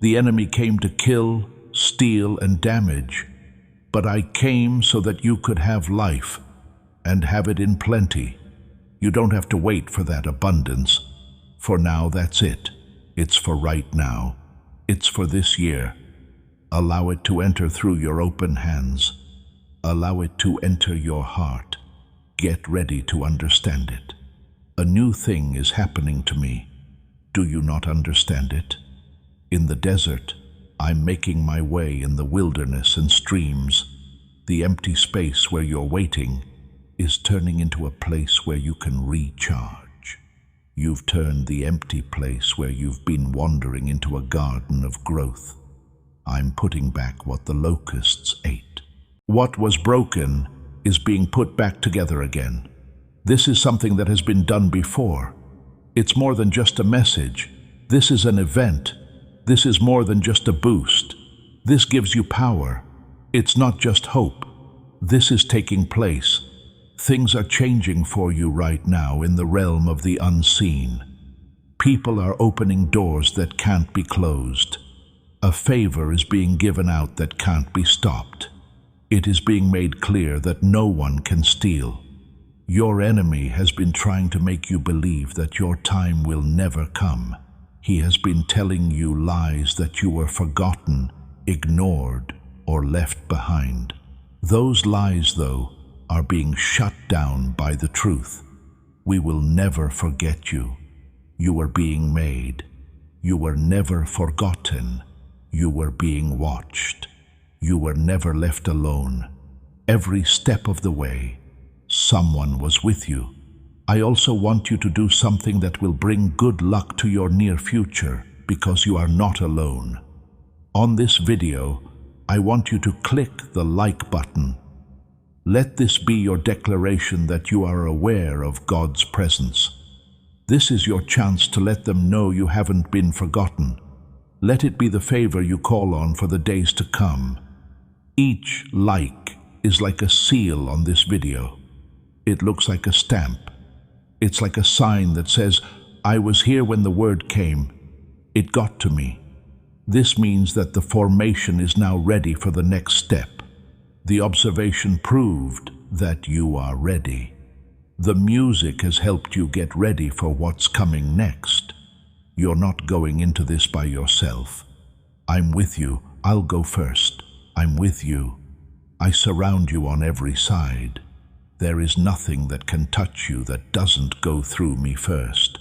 The enemy came to kill, steal, and damage. But I came so that you could have life, and have it in plenty. You don't have to wait for that abundance. For now, that's it. It's for right now. It's for this year. Allow it to enter through your open hands. Allow it to enter your heart. Get ready to understand it. A new thing is happening to me. Do you not understand it? In the desert, I'm making my way in the wilderness and streams. The empty space where you're waiting is turning into a place where you can recharge. You've turned the empty place where you've been wandering into a garden of growth. I'm putting back what the locusts ate. What was broken is being put back together again. This is something that has been done before. It's more than just a message. This is an event. This is more than just a boost. This gives you power. It's not just hope. This is taking place. Things are changing for you right now in the realm of the unseen. People are opening doors that can't be closed. A favor is being given out that can't be stopped. It is being made clear that no one can steal. Your enemy has been trying to make you believe that your time will never come. He has been telling you lies that you were forgotten, ignored, or left behind. Those lies, though, are being shut down by the truth. We will never forget you. You were being made. You were never forgotten. You were being watched. You were never left alone. Every step of the way, someone was with you. I also want you to do something that will bring good luck to your near future, because you are not alone. On this video, I want you to click the like button. Let this be your declaration that you are aware of God's presence. This is your chance to let them know you haven't been forgotten. Let it be the favor you call on for the days to come. Each like is like a seal on this video. It looks like a stamp. It's like a sign that says, I was here when the word came. It got to me. This means that the formation is now ready for the next step. The observation proved that you are ready. The music has helped you get ready for what's coming next. You're not going into this by yourself. I'm with you. I'll go first. I'm with you. I surround you on every side. There is nothing that can touch you that doesn't go through me first.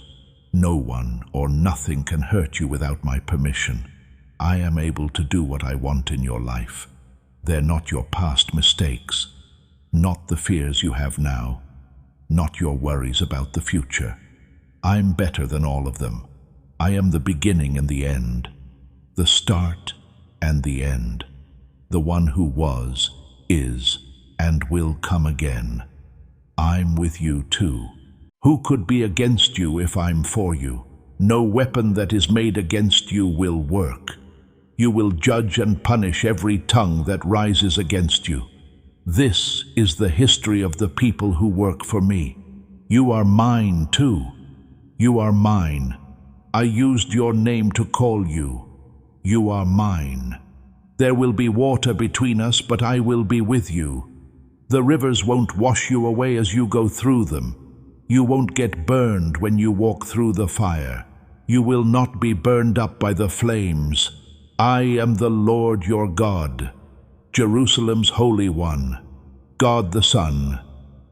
No one or nothing can hurt you without my permission. I am able to do what I want in your life. They're not your past mistakes, not the fears you have now, not your worries about the future. I'm better than all of them. I am the beginning and the end, the start and the end, the one who was, is, and will come again. I'm with you too. Who could be against you if I'm for you? No weapon that is made against you will work. You will judge and punish every tongue that rises against you. This is the history of the people who work for me. You are mine too. You are mine. I used your name to call you. You are mine. There will be water between us, but I will be with you. The rivers won't wash you away as you go through them. You won't get burned when you walk through the fire. You will not be burned up by the flames. I am the Lord your God, Jerusalem's Holy One, God the Son.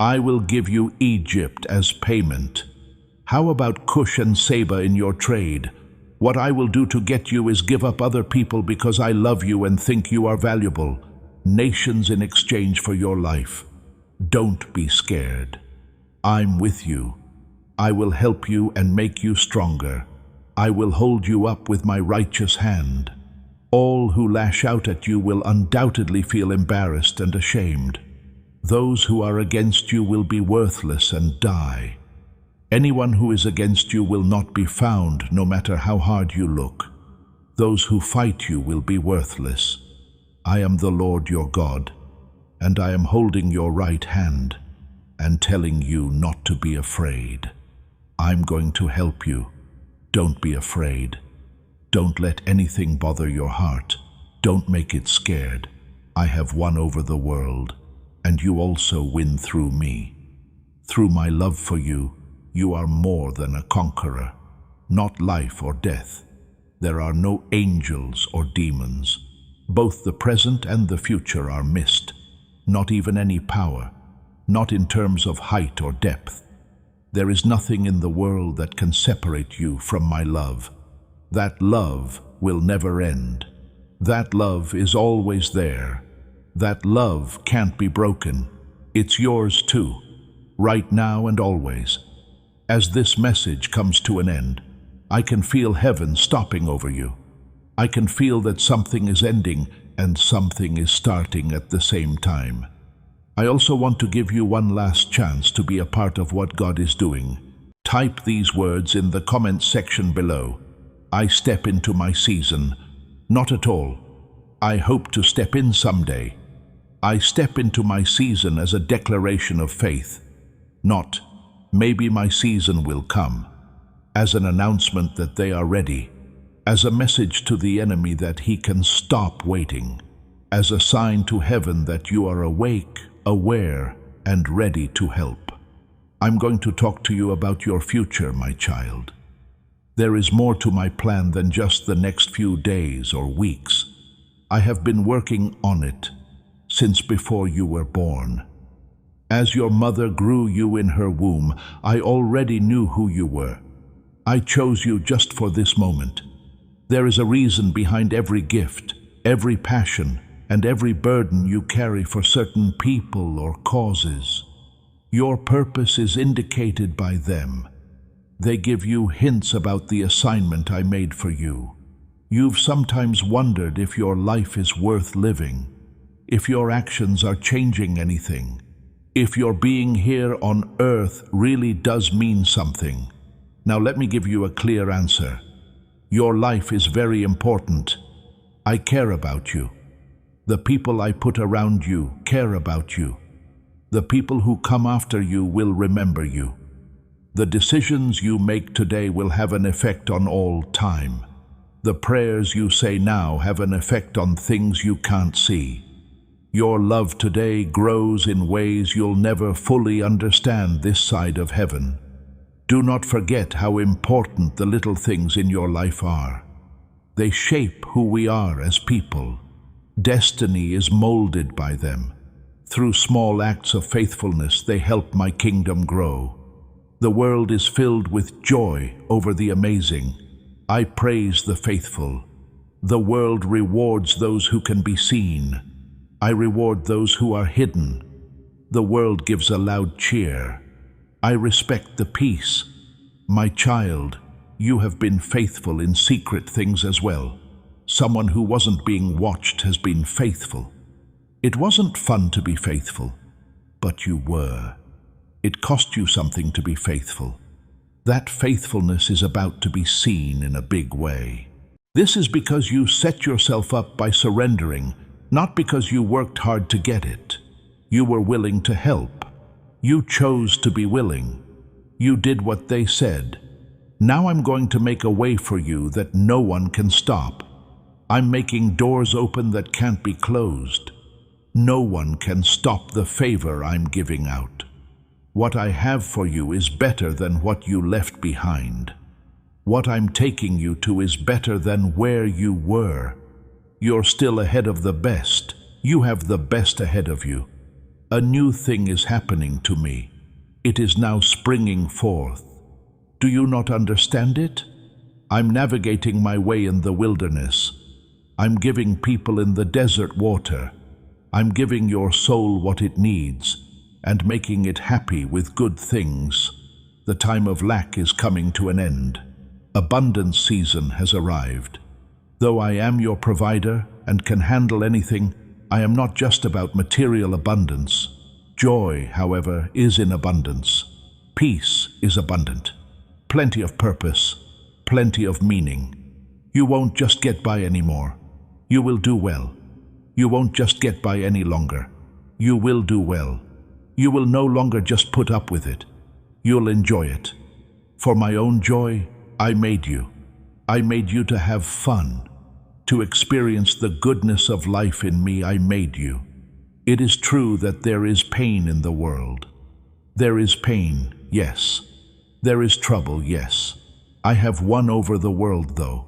I will give you Egypt as payment. How about Cush and Seba in your trade? What I will do to get you is give up other people because I love you and think you are valuable. Nations in exchange for your life. Don't be scared. I'm with you. I will help you and make you stronger. I will hold you up with my righteous hand. All who lash out at you will undoubtedly feel embarrassed and ashamed. Those who are against you will be worthless and die. Anyone who is against you will not be found, no matter how hard you look. Those who fight you will be worthless. I am the Lord your God, and I am holding your right hand and telling you not to be afraid. I'm going to help you. Don't be afraid. Don't let anything bother your heart. Don't make it scared. I have won over the world, and you also win through me. Through my love for you, you are more than a conqueror, not life or death. There are no angels or demons. Both the present and the future are mist, not even any power, not in terms of height or depth. There is nothing in the world that can separate you from my love. That love will never end. That love is always there. That love can't be broken. It's yours too, right now and always. As this message comes to an end, I can feel heaven stopping over you. I can feel that something is ending and something is starting at the same time. I also want to give you one last chance to be a part of what God is doing. Type these words in the comments section below. I step into my season. Not at all. I hope to step in someday. I step into my season as a declaration of faith. Not, maybe my season will come. As an announcement that they are ready. As a message to the enemy that he can stop waiting. As a sign to heaven that you are awake, aware, and ready to help. I'm going to talk to you about your future, my child. There is more to my plan than just the next few days or weeks. I have been working on it since before you were born. As your mother grew you in her womb, I already knew who you were. I chose you just for this moment. There is a reason behind every gift, every passion, and every burden you carry for certain people or causes. Your purpose is indicated by them. They give you hints about the assignment I made for you. You've sometimes wondered if your life is worth living, if your actions are changing anything, if your being here on earth really does mean something. Now let me give you a clear answer. Your life is very important. I care about you. The people I put around you care about you. The people who come after you will remember you. The decisions you make today will have an effect on all time. The prayers you say now have an effect on things you can't see. Your love today grows in ways you'll never fully understand this side of heaven. Do not forget how important the little things in your life are. They shape who we are as people. Destiny is molded by them. Through small acts of faithfulness, they help my kingdom grow. The world is filled with joy over the amazing. I praise the faithful. The world rewards those who can be seen. I reward those who are hidden. The world gives a loud cheer. I respect the peace. My child, you have been faithful in secret things as well. Someone who wasn't being watched has been faithful. It wasn't fun to be faithful, but you were. It cost you something to be faithful. That faithfulness is about to be seen in a big way. This is because you set yourself up by surrendering, not because you worked hard to get it. You were willing to help. You chose to be willing. You did what they said. Now I'm going to make a way for you that no one can stop. I'm making doors open that can't be closed. No one can stop the favor I'm giving out. What I have for you is better than what you left behind. What I'm taking you to is better than where you were. You're still ahead of the best. You have the best ahead of you. A new thing is happening to me. It is now springing forth. Do you not understand it? I'm navigating my way in the wilderness. I'm giving people in the desert water. I'm giving your soul what it needs and making it happy with good things. The time of lack is coming to an end. Abundance season has arrived. Though I am your provider and can handle anything, I am not just about material abundance. Joy, however, is in abundance. Peace is abundant. Plenty of purpose, plenty of meaning. You won't just get by anymore. You will do well. You won't just get by any longer. You will do well. You will no longer just put up with it. You'll enjoy it. For my own joy, I made you. I made you to have fun, to experience the goodness of life in me. I made you. It is true that there is pain in the world. There is pain, yes. There is trouble, yes. I have won over the world, though.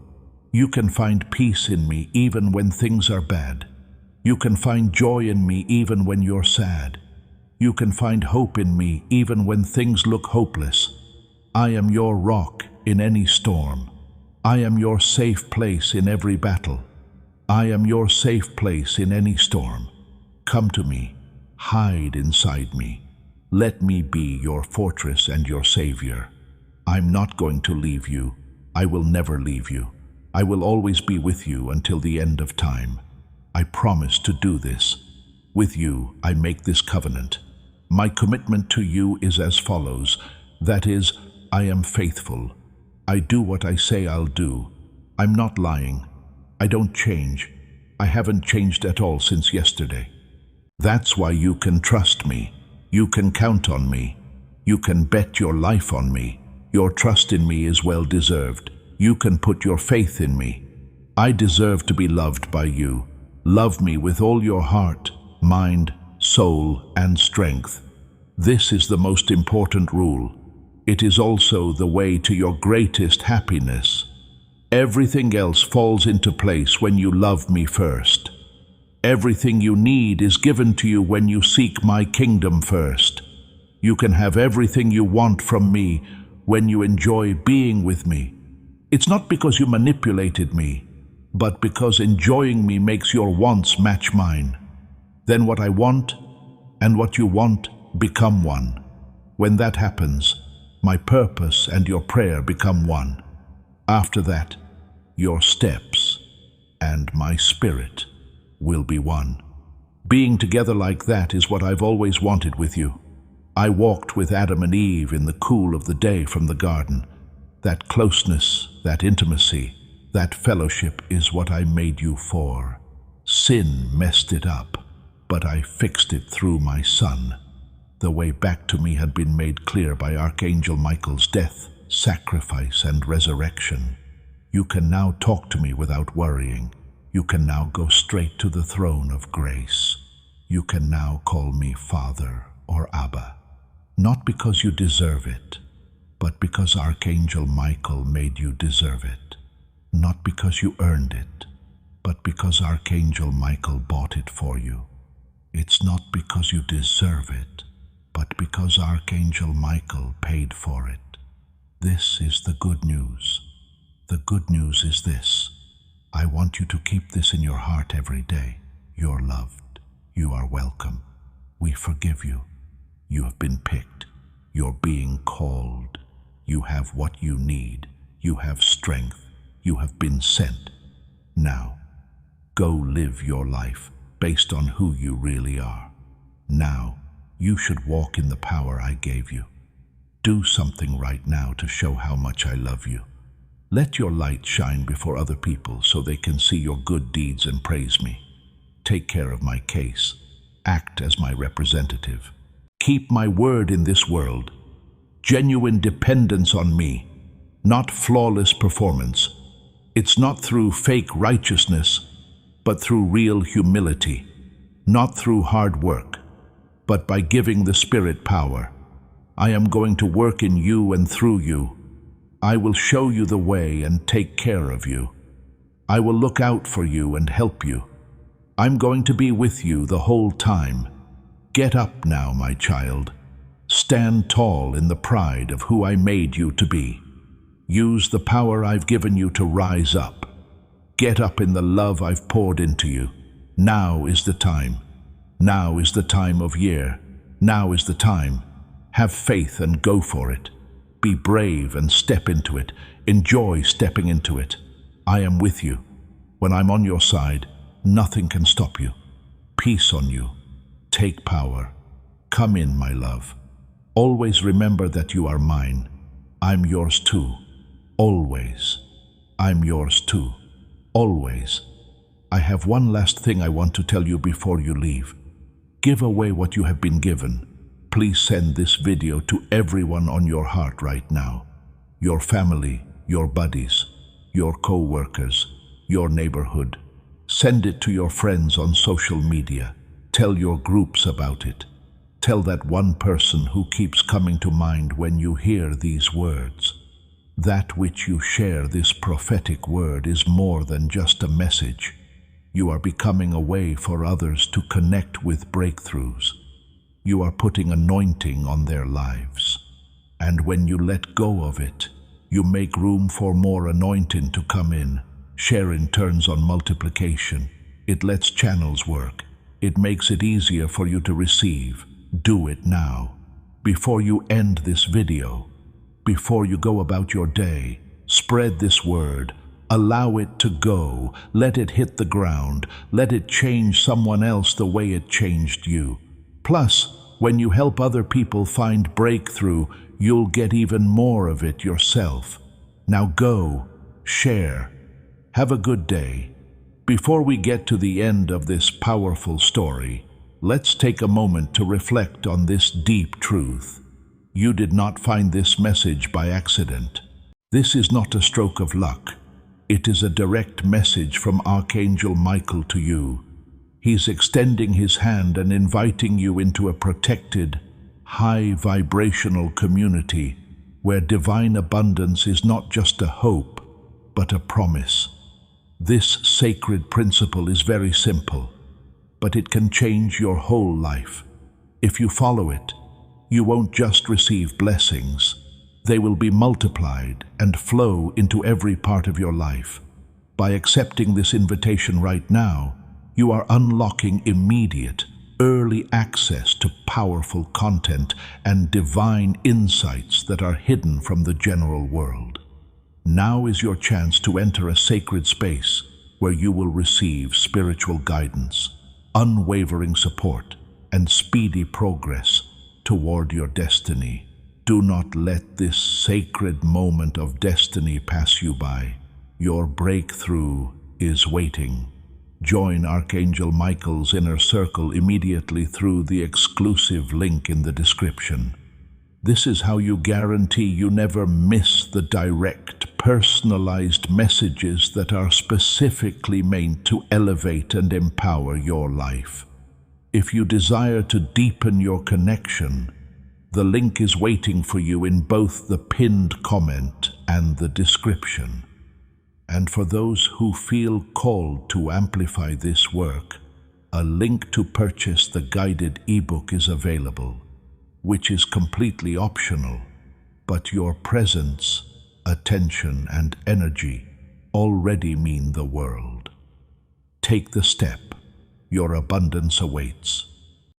You can find peace in me even when things are bad. You can find joy in me even when you're sad. You can find hope in me even when things look hopeless. I am your rock in any storm. I am your safe place in every battle. I am your safe place in any storm. Come to me. Hide inside me. Let me be your fortress and your savior. I'm not going to leave you. I will never leave you. I will always be with you until the end of time. I promise to do this. With you, I make this covenant. My commitment to you is as follows. That is, I am faithful. I do what I say I'll do. I'm not lying. I don't change. I haven't changed at all since yesterday. That's why you can trust me. You can count on me. You can bet your life on me. Your trust in me is well deserved. You can put your faith in me. I deserve to be loved by you. Love me with all your heart, mind, soul, and strength. This is the most important rule. It is also the way to your greatest happiness. Everything else falls into place when you love me first. Everything you need is given to you when you seek my kingdom first. You can have everything you want from me when you enjoy being with me. It's not because you manipulated me, but because enjoying me makes your wants match mine. Then what I want and what you want become one. When that happens, my purpose and your prayer become one. After that, your steps and my spirit will be one. Being together like that is what I've always wanted with you. I walked with Adam and Eve in the cool of the day from the garden. That closeness, that intimacy, that fellowship is what I made you for. Sin messed it up, but I fixed it through my Son. The way back to me had been made clear by Archangel Michael's death, sacrifice, and resurrection. You can now talk to me without worrying. You can now go straight to the throne of grace. You can now call me Father or Abba, not because you deserve it, but because Archangel Michael made you deserve it. Not because you earned it, but because Archangel Michael bought it for you. It's not because you deserve it, but because Archangel Michael paid for it. This is the good news. The good news is this. I want you to keep this in your heart every day. You're loved. You are welcome. We forgive you. You have been picked. You're being called. You have what you need. You have strength. You have been sent. Now, go live your life based on who you really are. Now, you should walk in the power I gave you. Do something right now to show how much I love you. Let your light shine before other people so they can see your good deeds and praise me. Take care of my case. Act as my representative. Keep my word in this world. Genuine dependence on me, not flawless performance. It's not through fake righteousness, but through real humility. Not through hard work, but by giving the Spirit power. I am going to work in you and through you. I will show you the way and take care of you. I will look out for you and help you. I'm going to be with you the whole time. Get up now, my child. Stand tall in the pride of who I made you to be. Use the power I've given you to rise up. Get up in the love I've poured into you. Now is the time. Now is the time of year. Now is the time. Have faith and go for it. Be brave and step into it. Enjoy stepping into it. I am with you. When I'm on your side, nothing can stop you. Peace on you. Take power. Come in, my love. Always remember that you are mine. I'm yours too. Always. I'm yours too. Always. I have one last thing I want to tell you before you leave. Give away what you have been given. Please send this video to everyone on your heart right now. Your family, your buddies, your co-workers, your neighborhood. Send it to your friends on social media. Tell your groups about it. Tell that one person who keeps coming to mind when you hear these words. That which you share, this prophetic word, is more than just a message. You are becoming a way for others to connect with breakthroughs. You are putting anointing on their lives. And when you let go of it, you make room for more anointing to come in. Sharing turns on multiplication. It lets channels work. It makes it easier for you to receive. Do it now. Before you end this video, before you go about your day, spread this word. Allow it to go. Let it hit the ground. Let it change someone else the way it changed you. Plus, when you help other people find breakthrough, you'll get even more of it yourself. Now go, share. Have a good day. Before we get to the end of this powerful story, let's take a moment to reflect on this deep truth. You did not find this message by accident. This is not a stroke of luck. It is a direct message from Archangel Michael to you. He's extending his hand and inviting you into a protected, high-vibrational community where divine abundance is not just a hope, but a promise. This sacred principle is very simple, but it can change your whole life. If you follow it, you won't just receive blessings. They will be multiplied and flow into every part of your life. By accepting this invitation right now, you are unlocking immediate, early access to powerful content and divine insights that are hidden from the general world. Now is your chance to enter a sacred space where you will receive spiritual guidance, unwavering support, and speedy progress toward your destiny. Do not let this sacred moment of destiny pass you by. Your breakthrough is waiting. Join Archangel Michael's inner circle immediately through the exclusive link in the description. This is how you guarantee you never miss the direct, personalized messages that are specifically meant to elevate and empower your life. If you desire to deepen your connection, the link is waiting for you in both the pinned comment and the description. And for those who feel called to amplify this work, a link to purchase the guided ebook is available, which is completely optional, but your presence, attention, and energy already mean the world. Take the step. Your abundance awaits.